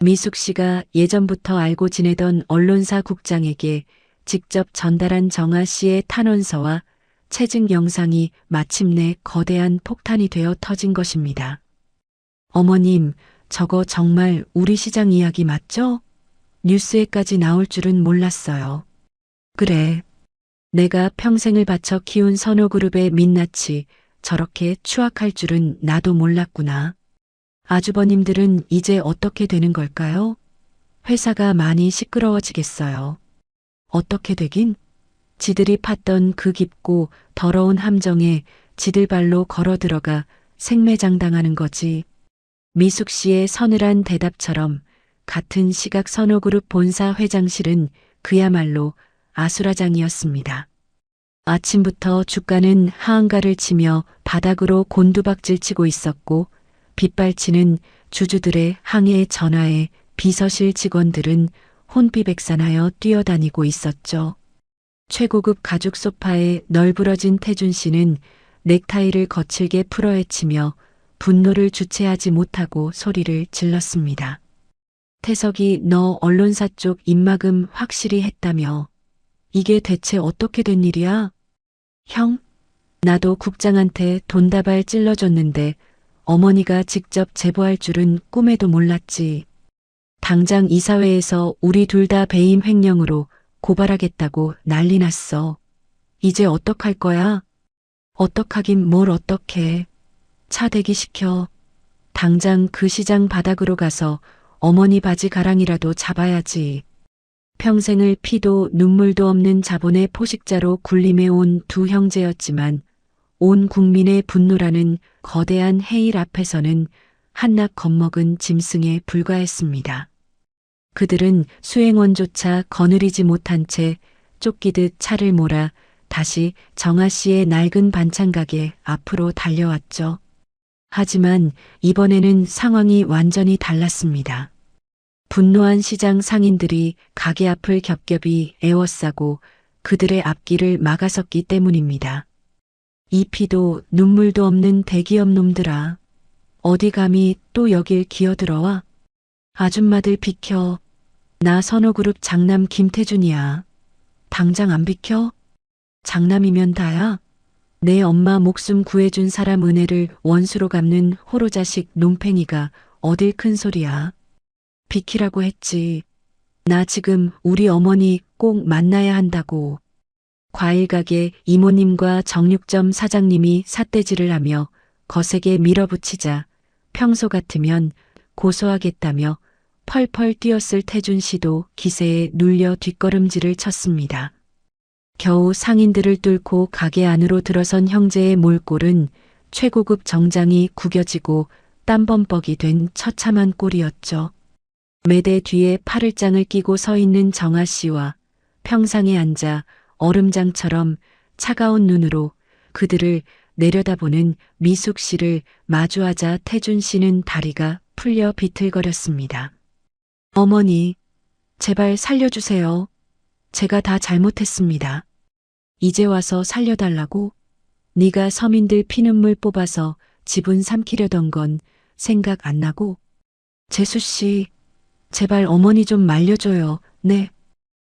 미숙 씨가 예전부터 알고 지내던 언론사 국장에게 직접 전달한 정아 씨의 탄원서와 채증 영상이 마침내 거대한 폭탄이 되어 터진 것입니다. 어머님, 저거 정말 우리 시장 이야기 맞죠? 뉴스에까지 나올 줄은 몰랐어요. 그래. 내가 평생을 바쳐 키운 선호그룹의 민낯이 저렇게 추악할 줄은 나도 몰랐구나. 아주버님들은 이제 어떻게 되는 걸까요? 회사가 많이 시끄러워지겠어요. 어떻게 되긴? 지들이 팠던 그 깊고 더러운 함정에 지들 발로 걸어 들어가 생매장당하는 거지. 미숙 씨의 서늘한 대답처럼 같은 시각 선호그룹 본사 회장실은 그야말로 아수라장이었습니다. 아침부터 주가는 하한가를 치며 바닥으로 곤두박질 치고 있었고 빗발치는 주주들의 항해 전화에 비서실 직원들은 혼비백산하여 뛰어다니고 있었죠. 최고급 가죽 소파에 널브러진 태준 씨는 넥타이를 거칠게 풀어헤치며 분노를 주체하지 못하고 소리를 질렀습니다. 태석이 너 언론사 쪽 입막음 확실히 했다며. 이게 대체 어떻게 된 일이야? 형? 나도 국장한테 돈다발 찔러줬는데 어머니가 직접 제보할 줄은 꿈에도 몰랐지. 당장 이사회에서 우리 둘 다 배임 횡령으로 고발하겠다고 난리 났어. 이제 어떡할 거야? 어떡하긴 뭘 어떡해. 차 대기시켜. 당장 그 시장 바닥으로 가서 어머니 바지 가랑이라도 잡아야지. 평생을 피도 눈물도 없는 자본의 포식자로 군림해온 두 형제였지만 온 국민의 분노라는 거대한 해일 앞에서는 한낱 겁먹은 짐승에 불과했습니다. 그들은 수행원조차 거느리지 못한 채 쫓기듯 차를 몰아 다시 정아 씨의 낡은 반찬가게 앞으로 달려왔죠. 하지만 이번에는 상황이 완전히 달랐습니다. 분노한 시장 상인들이 가게 앞을 겹겹이 에워싸고 그들의 앞길을 막아섰기 때문입니다. 이 피도 눈물도 없는 대기업 놈들아. 어디 감히 또 여길 기어들어와? 아줌마들 비켜. 나 선호그룹 장남 김태준이야. 당장 안 비켜? 장남이면 다야. 내 엄마 목숨 구해준 사람 은혜를 원수로 갚는 호로자식 놈팽이가 어딜 큰 소리야. 비키라고 했지. 나 지금 우리 어머니 꼭 만나야 한다고. 과일가게 이모님과 정육점 사장님이 삿대질을 하며 거세게 밀어붙이자 평소 같으면 고소하겠다며 펄펄 뛰었을 태준 씨도 기세에 눌려 뒷걸음질을 쳤습니다. 겨우 상인들을 뚫고 가게 안으로 들어선 형제의 몰골은 최고급 정장이 구겨지고 땀범벅이 된 처참한 꼴이었죠. 매대 뒤에 파를장을 끼고 서 있는 정아 씨와 평상에 앉아 얼음장처럼 차가운 눈으로 그들을 내려다보는 미숙 씨를 마주하자 태준 씨는 다리가 풀려 비틀거렸습니다. 어머니, 제발 살려주세요. 제가 다 잘못했습니다. 이제 와서 살려달라고? 네가 서민들 피눈물 뽑아서 지분 삼키려던 건 생각 안 나고? 재수 씨, 제발 어머니 좀 말려줘요. 네.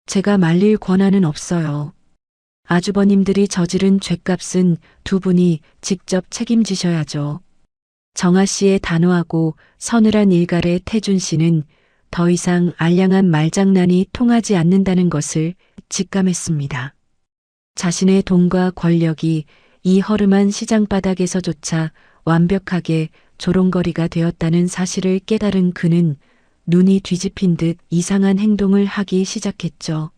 제가 말릴 권한은 없어요. 아주버님들이 저지른 죗값은 두 분이 직접 책임지셔야죠. 정아 씨의 단호하고 서늘한 일갈에 태준 씨는 더 이상 알량한 말장난이 통하지 않는다는 것을 직감했습니다. 자신의 돈과 권력이 이 허름한 시장 바닥에서조차 완벽하게 조롱거리가 되었다는 사실을 깨달은 그는 눈이 뒤집힌 듯 이상한 행동을 하기 시작했죠.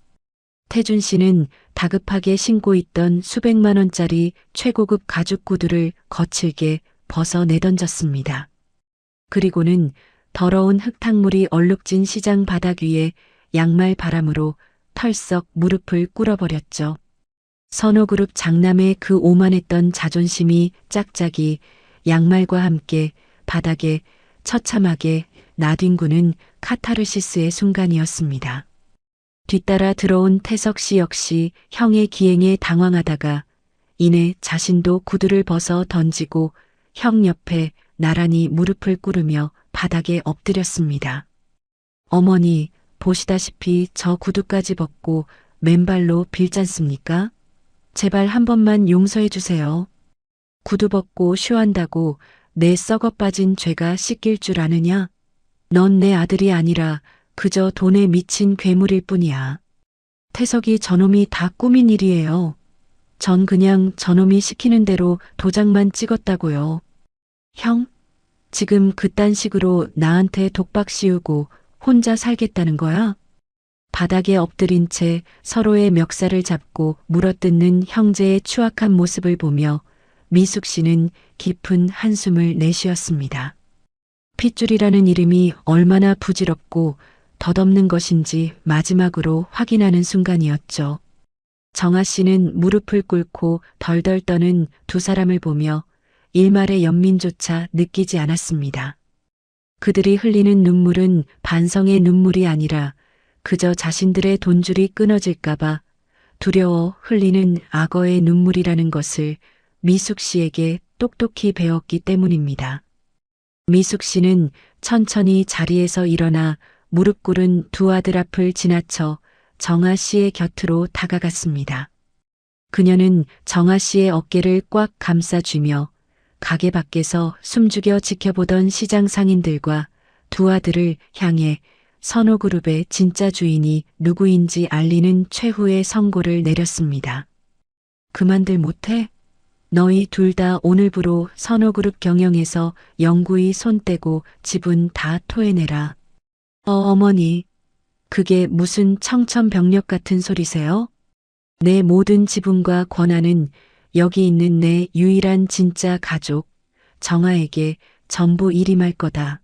태준 씨는 다급하게 신고 있던 수백만 원짜리 최고급 가죽 구두를 거칠게 벗어 내던졌습니다. 그리고는 더러운 흙탕물이 얼룩진 시장 바닥 위에 양말 바람으로 털썩 무릎을 꿇어버렸죠. 선호그룹 장남의 그 오만했던 자존심이 짝짝이 양말과 함께 바닥에 처참하게 나뒹구는 카타르시스의 순간이었습니다. 뒤따라 들어온 태석 씨 역시 형의 기행에 당황하다가 이내 자신도 구두를 벗어 던지고 형 옆에 나란히 무릎을 꿇으며 바닥에 엎드렸습니다. 어머니, 보시다시피 저 구두까지 벗고 맨발로 빌잖습니까? 제발 한 번만 용서해 주세요. 구두 벗고 쇼한다고 내 썩어 빠진 죄가 씻길 줄 아느냐? 넌 내 아들이 아니라 그저 돈에 미친 괴물일 뿐이야. 태석이 저놈이 다 꾸민 일이에요. 전 그냥 저놈이 시키는 대로 도장만 찍었다고요. 형? 지금 그딴 식으로 나한테 독박 씌우고 혼자 살겠다는 거야? 바닥에 엎드린 채 서로의 멱살을 잡고 물어뜯는 형제의 추악한 모습을 보며 미숙 씨는 깊은 한숨을 내쉬었습니다. 핏줄이라는 이름이 얼마나 부질없고 덧없는 것인지 마지막으로 확인하는 순간이었죠. 정아 씨는 무릎을 꿇고 덜덜 떠는 두 사람을 보며 일말의 연민조차 느끼지 않았습니다. 그들이 흘리는 눈물은 반성의 눈물이 아니라 그저 자신들의 돈줄이 끊어질까봐 두려워 흘리는 악어의 눈물이라는 것을 미숙 씨에게 똑똑히 배웠기 때문입니다. 미숙 씨는 천천히 자리에서 일어나 무릎 꿇은 두 아들 앞을 지나쳐 정아 씨의 곁으로 다가갔습니다. 그녀는 정아 씨의 어깨를 꽉 감싸쥐며 가게 밖에서 숨죽여 지켜보던 시장 상인들과 두 아들을 향해 선호그룹의 진짜 주인이 누구인지 알리는 최후의 선고를 내렸습니다. 그만들 못해? 너희 둘 다 오늘부로 선호그룹 경영에서 영구히 손 떼고 지분 다 토해내라. 어머니, 그게 무슨 청천벽력 같은 소리세요? 내 모든 지분과 권한은 여기 있는 내 유일한 진짜 가족, 정아에게 전부 일임할 거다.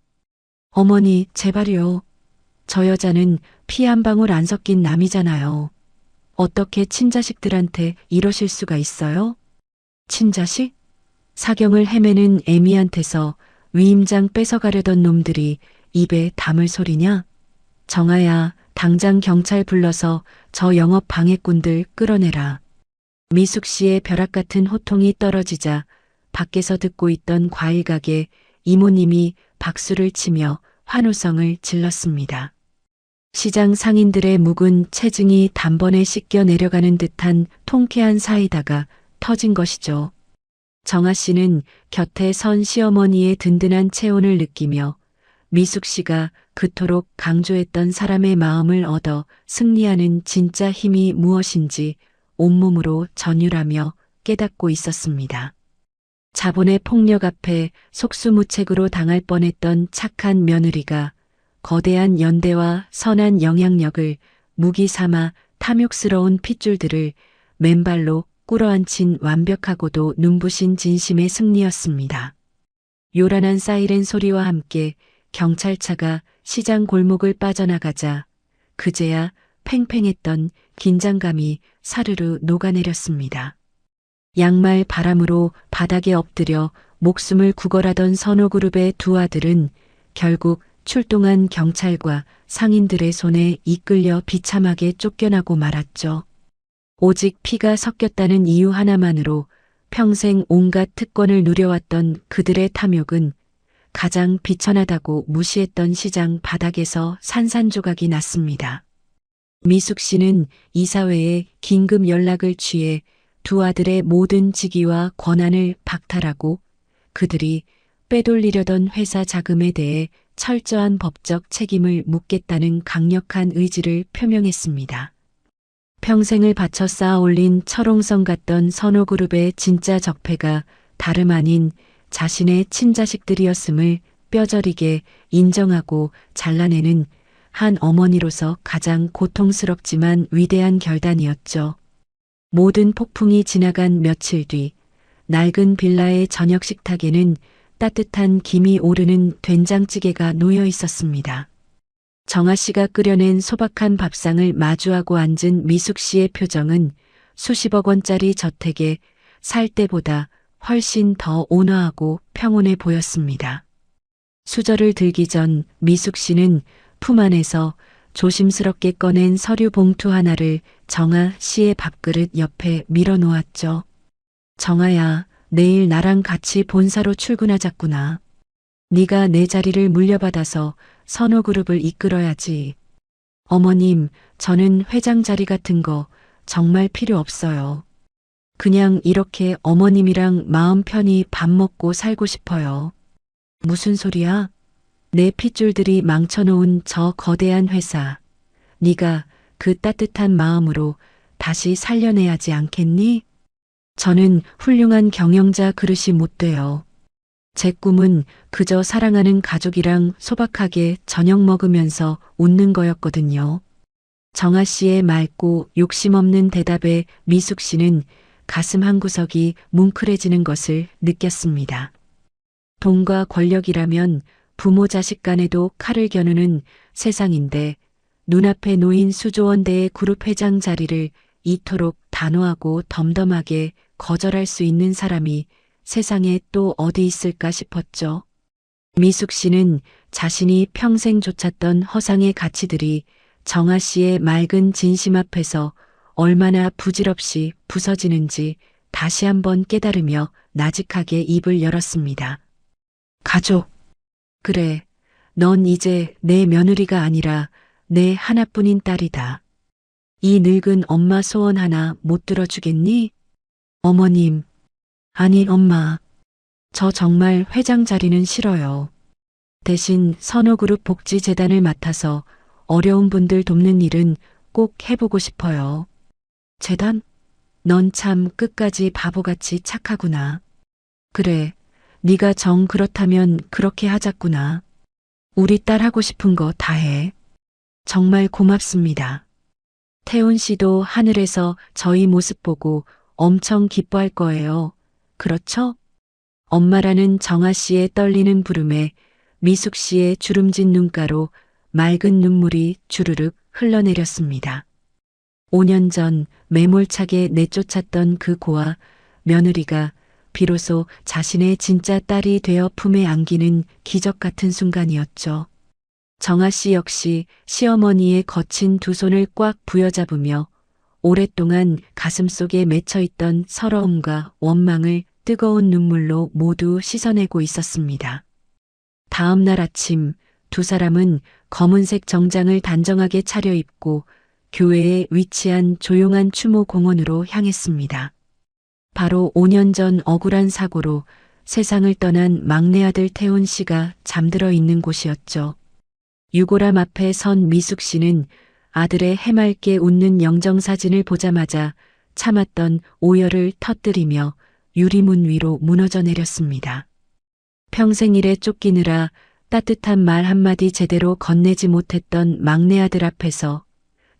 어머니, 제발요. 저 여자는 피 한 방울 안 섞인 남이잖아요. 어떻게 친자식들한테 이러실 수가 있어요? 친자식? 사경을 헤매는 애미한테서 위임장 뺏어가려던 놈들이 입에 담을 소리냐? 정아야, 당장 경찰 불러서 저 영업 방해꾼들 끌어내라. 미숙 씨의 벼락 같은 호통이 떨어지자 밖에서 듣고 있던 과일 가게 이모님이 박수를 치며 환호성을 질렀습니다. 시장 상인들의 묵은 체증이 단번에 씻겨 내려가는 듯한 통쾌한 사이다가 터진 것이죠. 정아 씨는 곁에 선 시어머니의 든든한 체온을 느끼며 미숙 씨가 그토록 강조했던 사람의 마음을 얻어 승리하는 진짜 힘이 무엇인지 온몸으로 전율하며 깨닫고 있었습니다. 자본의 폭력 앞에 속수무책으로 당할 뻔했던 착한 며느리가 거대한 연대와 선한 영향력을 무기 삼아 탐욕스러운 핏줄들을 맨발로 꿇어앉힌 완벽하고도 눈부신 진심의 승리였습니다. 요란한 사이렌 소리와 함께 경찰차가 시장 골목을 빠져나가자 그제야 팽팽했던 긴장감이 사르르 녹아내렸습니다. 양말 바람으로 바닥에 엎드려 목숨을 구걸하던 선호그룹의 두 아들은 결국 출동한 경찰과 상인들의 손에 이끌려 비참하게 쫓겨나고 말았죠. 오직 피가 섞였다는 이유 하나만으로 평생 온갖 특권을 누려왔던 그들의 탐욕은 가장 비천하다고 무시했던 시장 바닥에서 산산조각이 났습니다. 미숙 씨는 이사회에 긴급 연락을 취해 두 아들의 모든 직위와 권한을 박탈하고 그들이 빼돌리려던 회사 자금에 대해 철저한 법적 책임을 묻겠다는 강력한 의지를 표명했습니다. 평생을 바쳐 쌓아 올린 철옹성 같던 선호그룹의 진짜 적폐가 다름 아닌 자신의 친자식들이었음을 뼈저리게 인정하고 잘라내는 한 어머니로서 가장 고통스럽지만 위대한 결단이었죠. 모든 폭풍이 지나간 며칠 뒤 낡은 빌라의 저녁 식탁에는 따뜻한 김이 오르는 된장찌개가 놓여 있었습니다. 정아 씨가 끓여낸 소박한 밥상을 마주하고 앉은 미숙 씨의 표정은 수십억 원짜리 저택에 살 때보다 훨씬 더 온화하고 평온해 보였습니다. 수저를 들기 전 미숙 씨는 품 안에서 조심스럽게 꺼낸 서류 봉투 하나를 정아 씨의 밥그릇 옆에 밀어 놓았죠. 정아야, 내일 나랑 같이 본사로 출근하자꾸나. 네가 내 자리를 물려받아서 선호그룹을 이끌어야지. 어머님, 저는 회장 자리 같은 거 정말 필요 없어요. 그냥 이렇게 어머님이랑 마음 편히 밥 먹고 살고 싶어요. 무슨 소리야? 내 핏줄들이 망쳐놓은 저 거대한 회사. 네가 그 따뜻한 마음으로 다시 살려내야지 않겠니? 저는 훌륭한 경영자 그릇이 못 돼요. 제 꿈은 그저 사랑하는 가족이랑 소박하게 저녁 먹으면서 웃는 거였거든요. 정아 씨의 맑고 욕심 없는 대답에 미숙 씨는 가슴 한구석이 뭉클해지는 것을 느꼈습니다. 돈과 권력이라면 부모 자식 간에도 칼을 겨누는 세상인데 눈앞에 놓인 수조원대의 그룹 회장 자리를 이토록 단호하고 덤덤하게 거절할 수 있는 사람이 세상에 또 어디 있을까 싶었죠. 미숙 씨는 자신이 평생 좇았던 허상의 가치들이 정아 씨의 맑은 진심 앞에서 얼마나 부질없이 부서지는지 다시 한번 깨달으며 나직하게 입을 열었습니다. 가족. 그래, 넌 이제 내 며느리가 아니라 내 하나뿐인 딸이다. 이 늙은 엄마 소원 하나 못 들어주겠니? 어머님. 아니, 엄마. 저 정말 회장 자리는 싫어요. 대신 선호그룹 복지재단을 맡아서 어려운 분들 돕는 일은 꼭 해보고 싶어요. 재단? 넌 참 끝까지 바보같이 착하구나. 그래, 네가 정 그렇다면 그렇게 하자꾸나. 우리 딸 하고 싶은 거 다 해. 정말 고맙습니다. 태훈 씨도 하늘에서 저희 모습 보고 엄청 기뻐할 거예요. 그렇죠? 엄마라는 정아 씨의 떨리는 부름에 미숙 씨의 주름진 눈가로 맑은 눈물이 주르륵 흘러내렸습니다. 5년 전 매몰차게 내쫓았던 그 고아 며느리가 비로소 자신의 진짜 딸이 되어 품에 안기는 기적 같은 순간이었죠. 정아 씨 역시 시어머니의 거친 두 손을 꽉 부여잡으며 오랫동안 가슴속에 맺혀있던 서러움과 원망을 뜨거운 눈물로 모두 씻어내고 있었습니다. 다음 날 아침 두 사람은 검은색 정장을 단정하게 차려입고 교회에 위치한 조용한 추모 공원으로 향했습니다. 바로 5년 전 억울한 사고로 세상을 떠난 막내 아들 태훈 씨가 잠들어 있는 곳이었죠. 유골함 앞에 선 미숙 씨는 아들의 해맑게 웃는 영정사진을 보자마자 참았던 오열을 터뜨리며 유리문 위로 무너져 내렸습니다. 평생 일에 쫓기느라 따뜻한 말 한마디 제대로 건네지 못했던 막내 아들 앞에서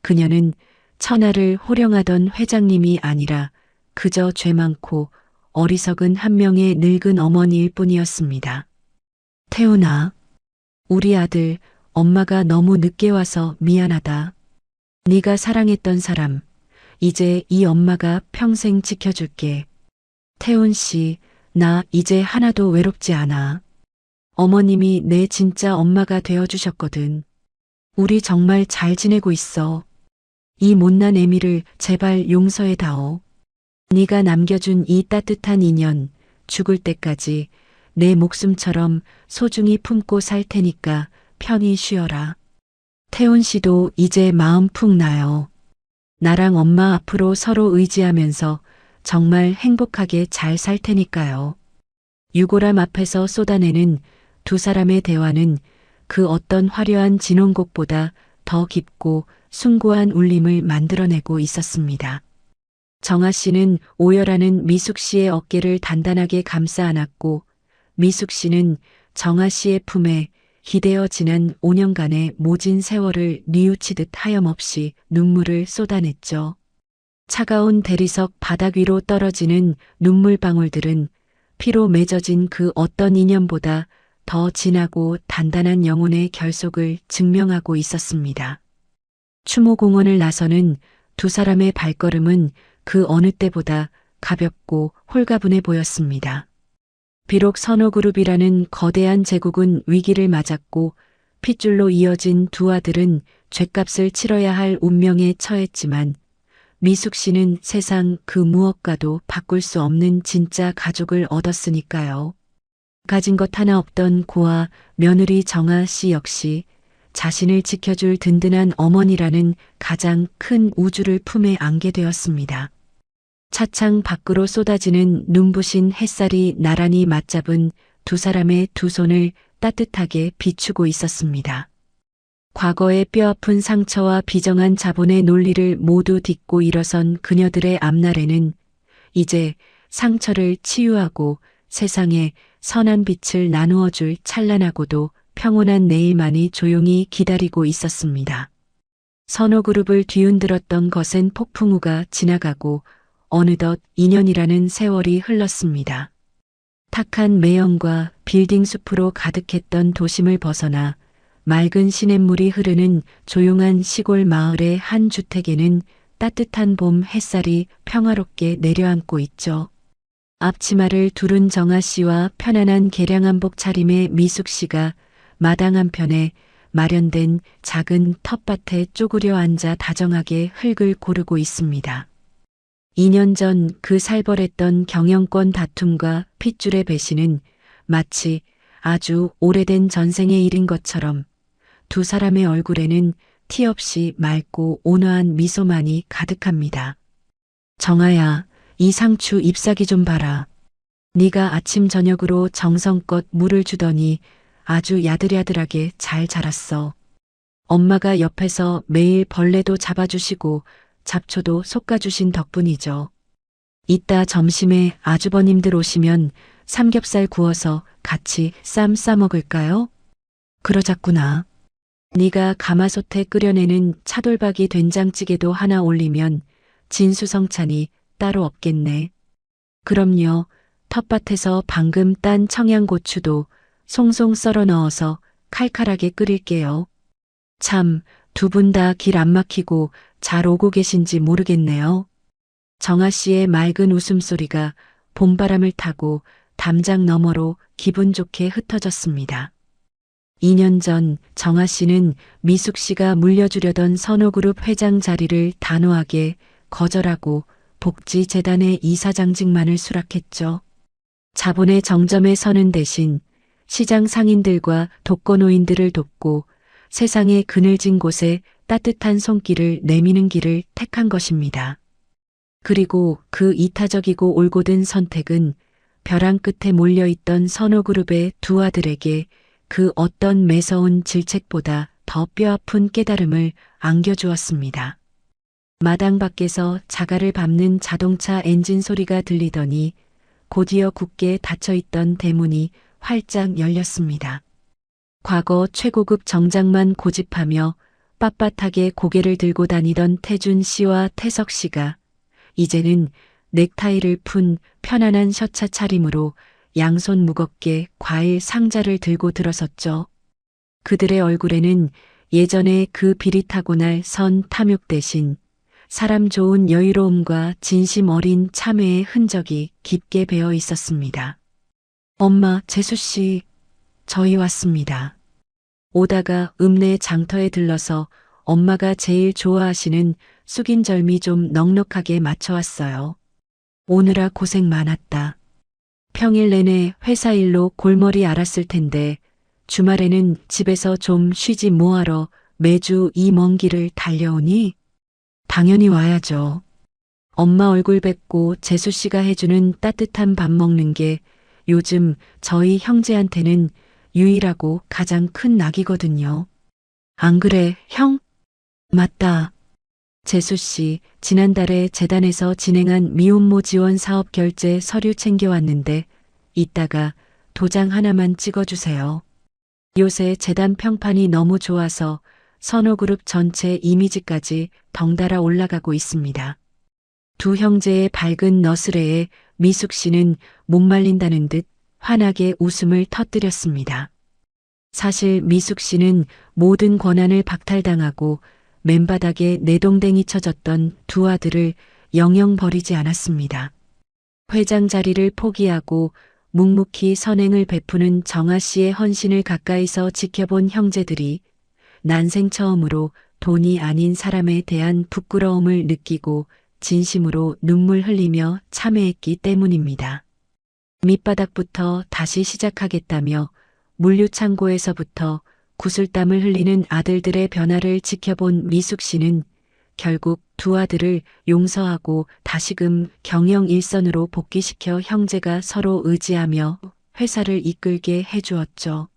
그녀는 천하를 호령하던 회장님이 아니라 그저 죄 많고 어리석은 한 명의 늙은 어머니일 뿐이었습니다. 태훈아, 우리 아들 엄마가 너무 늦게 와서 미안하다. 네가 사랑했던 사람, 이제 이 엄마가 평생 지켜줄게. 태훈 씨, 나 이제 하나도 외롭지 않아. 어머님이 내 진짜 엄마가 되어주셨거든. 우리 정말 잘 지내고 있어. 이 못난 애미를 제발 용서해다오. 네가 남겨준 이 따뜻한 인연, 죽을 때까지 내 목숨처럼 소중히 품고 살 테니까 편히 쉬어라. 태훈 씨도 이제 마음 푹 나요. 나랑 엄마 앞으로 서로 의지하면서 정말 행복하게 잘 살 테니까요. 유골함 앞에서 쏟아내는 두 사람의 대화는 그 어떤 화려한 진홍곡보다 더 깊고 숭고한 울림을 만들어내고 있었습니다. 정아 씨는 오열하는 미숙 씨의 어깨를 단단하게 감싸 안았고 미숙 씨는 정아 씨의 품에 기대어 지난 5년간의 모진 세월을 뉘우치듯 하염없이 눈물을 쏟아냈죠. 차가운 대리석 바닥 위로 떨어지는 눈물방울들은 피로 맺어진 그 어떤 인연보다 더 진하고 단단한 영혼의 결속을 증명하고 있었습니다. 추모공원을 나서는 두 사람의 발걸음은 그 어느 때보다 가볍고 홀가분해 보였습니다. 비록 선호그룹이라는 거대한 제국은 위기를 맞았고 핏줄로 이어진 두 아들은 죗값을 치러야 할 운명에 처했지만 미숙 씨는 세상 그 무엇과도 바꿀 수 없는 진짜 가족을 얻었으니까요. 가진 것 하나 없던 고아 며느리 정아 씨 역시 자신을 지켜줄 든든한 어머니라는 가장 큰 우주를 품에 안게 되었습니다. 차창 밖으로 쏟아지는 눈부신 햇살이 나란히 맞잡은 두 사람의 두 손을 따뜻하게 비추고 있었습니다. 과거의 뼈아픈 상처와 비정한 자본의 논리를 모두 딛고 일어선 그녀들의 앞날에는 이제 상처를 치유하고 세상에 선한 빛을 나누어줄 찬란하고도 평온한 내일만이 조용히 기다리고 있었습니다. 선호그룹을 뒤흔들었던 거센 폭풍우가 지나가고 어느덧 2년이라는 세월이 흘렀습니다. 탁한 매연과 빌딩 숲으로 가득했던 도심을 벗어나 맑은 시냇물이 흐르는 조용한 시골 마을의 한 주택에는 따뜻한 봄 햇살이 평화롭게 내려앉고 있죠. 앞치마를 두른 정아 씨와 편안한 개량한복 차림의 미숙 씨가 마당 한편에 마련된 작은 텃밭에 쪼그려 앉아 다정하게 흙을 고르고 있습니다. 2년 전 그 살벌했던 경영권 다툼과 핏줄의 배신은 마치 아주 오래된 전생의 일인 것처럼 두 사람의 얼굴에는 티 없이 맑고 온화한 미소만이 가득합니다. 정아야, 이 상추 잎사귀 좀 봐라. 네가 아침 저녁으로 정성껏 물을 주더니 아주 야들야들하게 잘 자랐어. 엄마가 옆에서 매일 벌레도 잡아주시고 잡초도 솎아주신 덕분이죠. 이따 점심에 아주버님들 오시면 삼겹살 구워서 같이 쌈 싸먹을까요? 그러자꾸나. 네가 가마솥에 끓여내는 차돌박이 된장찌개도 하나 올리면 진수성찬이 따로 없겠네. 그럼요. 텃밭에서 방금 딴 청양고추도 송송 썰어 넣어서 칼칼하게 끓일게요. 참, 두 분 다 길 안 막히고 잘 오고 계신지 모르겠네요. 정아 씨의 맑은 웃음소리가 봄바람을 타고 담장 너머로 기분 좋게 흩어졌습니다. 2년 전 정아 씨는 미숙 씨가 물려주려던 선호그룹 회장 자리를 단호하게 거절하고 복지재단의 이사장직만을 수락했죠. 자본의 정점에 서는 대신 시장 상인들과 독거노인들을 돕고 세상의 그늘진 곳에 따뜻한 손길을 내미는 길을 택한 것입니다. 그리고 그 이타적이고 올곧은 선택은 벼랑 끝에 몰려있던 선호그룹의 두 아들에게 그 어떤 매서운 질책보다 더 뼈아픈 깨달음을 안겨주었습니다. 마당 밖에서 자갈을 밟는 자동차 엔진 소리가 들리더니 곧이어 굳게 닫혀있던 대문이 활짝 열렸습니다. 과거 최고급 정장만 고집하며 빳빳하게 고개를 들고 다니던 태준 씨와 태석 씨가 이제는 넥타이를 푼 편안한 셔츠 차림으로 양손 무겁게 과일 상자를 들고 들어섰죠. 그들의 얼굴에는 예전의 그 비릿하고날 선 탐욕 대신 사람 좋은 여유로움과 진심 어린 참회의 흔적이 깊게 배어 있었습니다. 엄마, 재수씨, 저희 왔습니다. 오다가 읍내 장터에 들러서 엄마가 제일 좋아하시는 숙인절미 좀 넉넉하게 맞춰왔어요. 오느라 고생 많았다. 평일 내내 회사 일로 골머리 앓았을 텐데 주말에는 집에서 좀 쉬지 뭐하러 매주 이 먼 길을 달려오니? 당연히 와야죠. 엄마 얼굴 뵙고 재수 씨가 해주는 따뜻한 밥 먹는 게 요즘 저희 형제한테는 유일하고 가장 큰 낙이거든요. 안 그래, 형? 맞다. 재수 씨, 지난달에 재단에서 진행한 미혼모 지원 사업 결제 서류 챙겨왔는데 이따가 도장 하나만 찍어주세요. 요새 재단 평판이 너무 좋아서 선호그룹 전체 이미지까지 덩달아 올라가고 있습니다. 두 형제의 밝은 너스레에 미숙 씨는 못 말린다는 듯 환하게 웃음을 터뜨렸습니다. 사실 미숙 씨는 모든 권한을 박탈당하고 맨바닥에 내동댕이 쳐졌던 두 아들을 영영 버리지 않았습니다. 회장 자리를 포기하고 묵묵히 선행을 베푸는 정아 씨의 헌신을 가까이서 지켜본 형제들이 난생 처음으로 돈이 아닌 사람에 대한 부끄러움을 느끼고 진심으로 눈물 흘리며 참회했기 때문입니다. 밑바닥부터 다시 시작하겠다며 물류창고에서부터 구슬땀을 흘리는 아들들의 변화를 지켜본 미숙 씨는 결국 두 아들을 용서하고 다시금 경영 일선으로 복귀시켜 형제가 서로 의지하며 회사를 이끌게 해주었죠.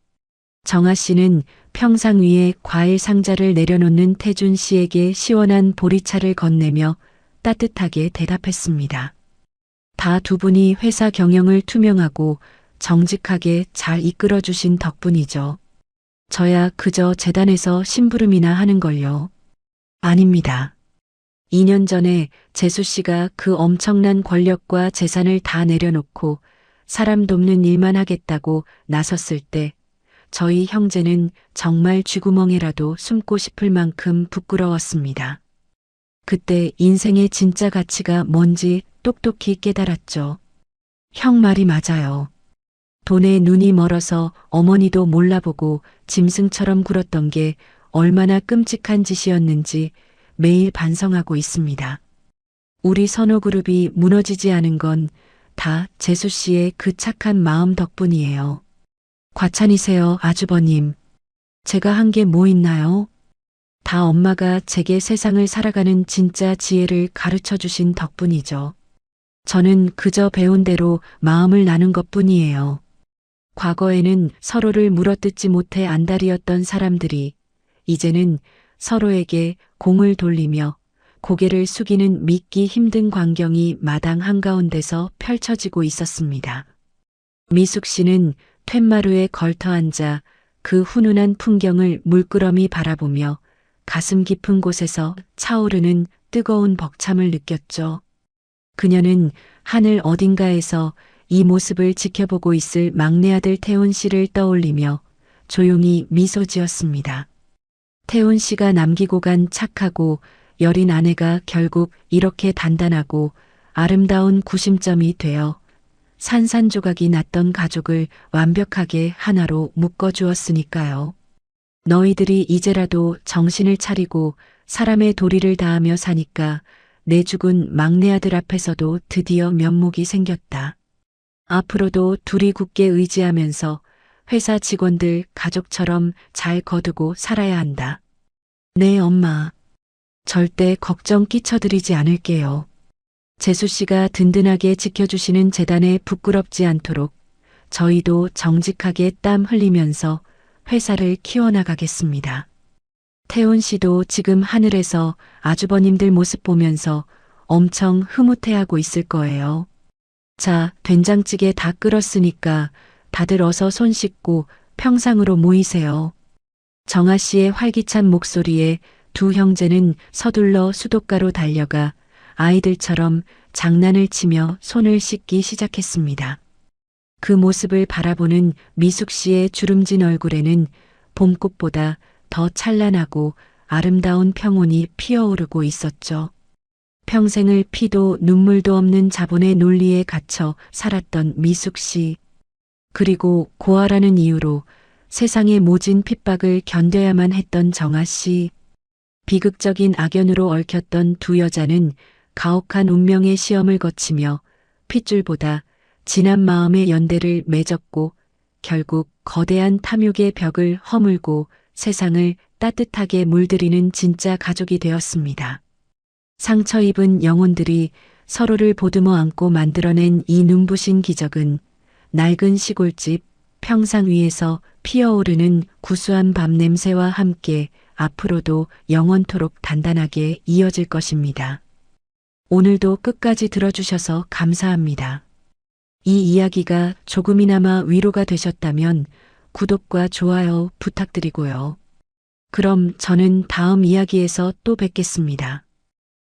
정아 씨는 평상 위에 과일 상자를 내려놓는 태준 씨에게 시원한 보리차를 건네며 따뜻하게 대답했습니다. 다 두 분이 회사 경영을 투명하고 정직하게 잘 이끌어주신 덕분이죠. 저야 그저 재단에서 심부름이나 하는 걸요. 아닙니다. 2년 전에 재수 씨가 그 엄청난 권력과 재산을 다 내려놓고 사람 돕는 일만 하겠다고 나섰을 때 저희 형제는 정말 쥐구멍에라도 숨고 싶을 만큼 부끄러웠습니다. 그때 인생의 진짜 가치가 뭔지 똑똑히 깨달았죠. 형 말이 맞아요. 돈에 눈이 멀어서 어머니도 몰라보고 짐승처럼 굴었던 게 얼마나 끔찍한 짓이었는지 매일 반성하고 있습니다. 우리 선호그룹이 무너지지 않은 건 다 재수 씨의 그 착한 마음 덕분이에요. 과찬이세요, 아주버님. 제가 한 게 뭐 있나요? 다 엄마가 제게 세상을 살아가는 진짜 지혜를 가르쳐 주신 덕분이죠. 저는 그저 배운 대로 마음을 나눈 것뿐이에요. 과거에는 서로를 물어뜯지 못해 안달이었던 사람들이 이제는 서로에게 공을 돌리며 고개를 숙이는 믿기 힘든 광경이 마당 한가운데서 펼쳐지고 있었습니다. 미숙 씨는 툇마루에 걸터 앉아 그 훈훈한 풍경을 물끄러미 바라보며 가슴 깊은 곳에서 차오르는 뜨거운 벅참을 느꼈죠. 그녀는 하늘 어딘가에서 이 모습을 지켜보고 있을 막내 아들 태훈 씨를 떠올리며 조용히 미소 지었습니다. 태훈 씨가 남기고 간 착하고 여린 아내가 결국 이렇게 단단하고 아름다운 구심점이 되어 산산조각이 났던 가족을 완벽하게 하나로 묶어주었으니까요. 너희들이 이제라도 정신을 차리고 사람의 도리를 다하며 사니까 내 죽은 막내 아들 앞에서도 드디어 면목이 생겼다. 앞으로도 둘이 굳게 의지하면서 회사 직원들 가족처럼 잘 거두고 살아야 한다. 네, 엄마. 절대 걱정 끼쳐드리지 않을게요. 재수 씨가 든든하게 지켜주시는 재단에 부끄럽지 않도록 저희도 정직하게 땀 흘리면서 회사를 키워나가겠습니다. 태훈 씨도 지금 하늘에서 아주버님들 모습 보면서 엄청 흐뭇해하고 있을 거예요. 자, 된장찌개 다 끓었으니까 다들 어서 손 씻고 평상으로 모이세요. 정아 씨의 활기찬 목소리에 두 형제는 서둘러 수도가로 달려가 아이들처럼 장난을 치며 손을 씻기 시작했습니다. 그 모습을 바라보는 미숙 씨의 주름진 얼굴에는 봄꽃보다 더 찬란하고 아름다운 평온이 피어오르고 있었죠. 평생을 피도 눈물도 없는 자본의 논리에 갇혀 살았던 미숙 씨. 그리고 고아라는 이유로 세상의 모진 핍박을 견뎌야만 했던 정아 씨. 비극적인 악연으로 얽혔던 두 여자는 가혹한 운명의 시험을 거치며 핏줄보다 진한 마음의 연대를 맺었고 결국 거대한 탐욕의 벽을 허물고 세상을 따뜻하게 물들이는 진짜 가족이 되었습니다. 상처 입은 영혼들이 서로를 보듬어 안고 만들어낸 이 눈부신 기적은 낡은 시골집, 평상 위에서 피어오르는 구수한 밤 냄새와 함께 앞으로도 영원토록 단단하게 이어질 것입니다. 오늘도 끝까지 들어주셔서 감사합니다. 이 이야기가 조금이나마 위로가 되셨다면 구독과 좋아요 부탁드리고요. 그럼 저는 다음 이야기에서 또 뵙겠습니다.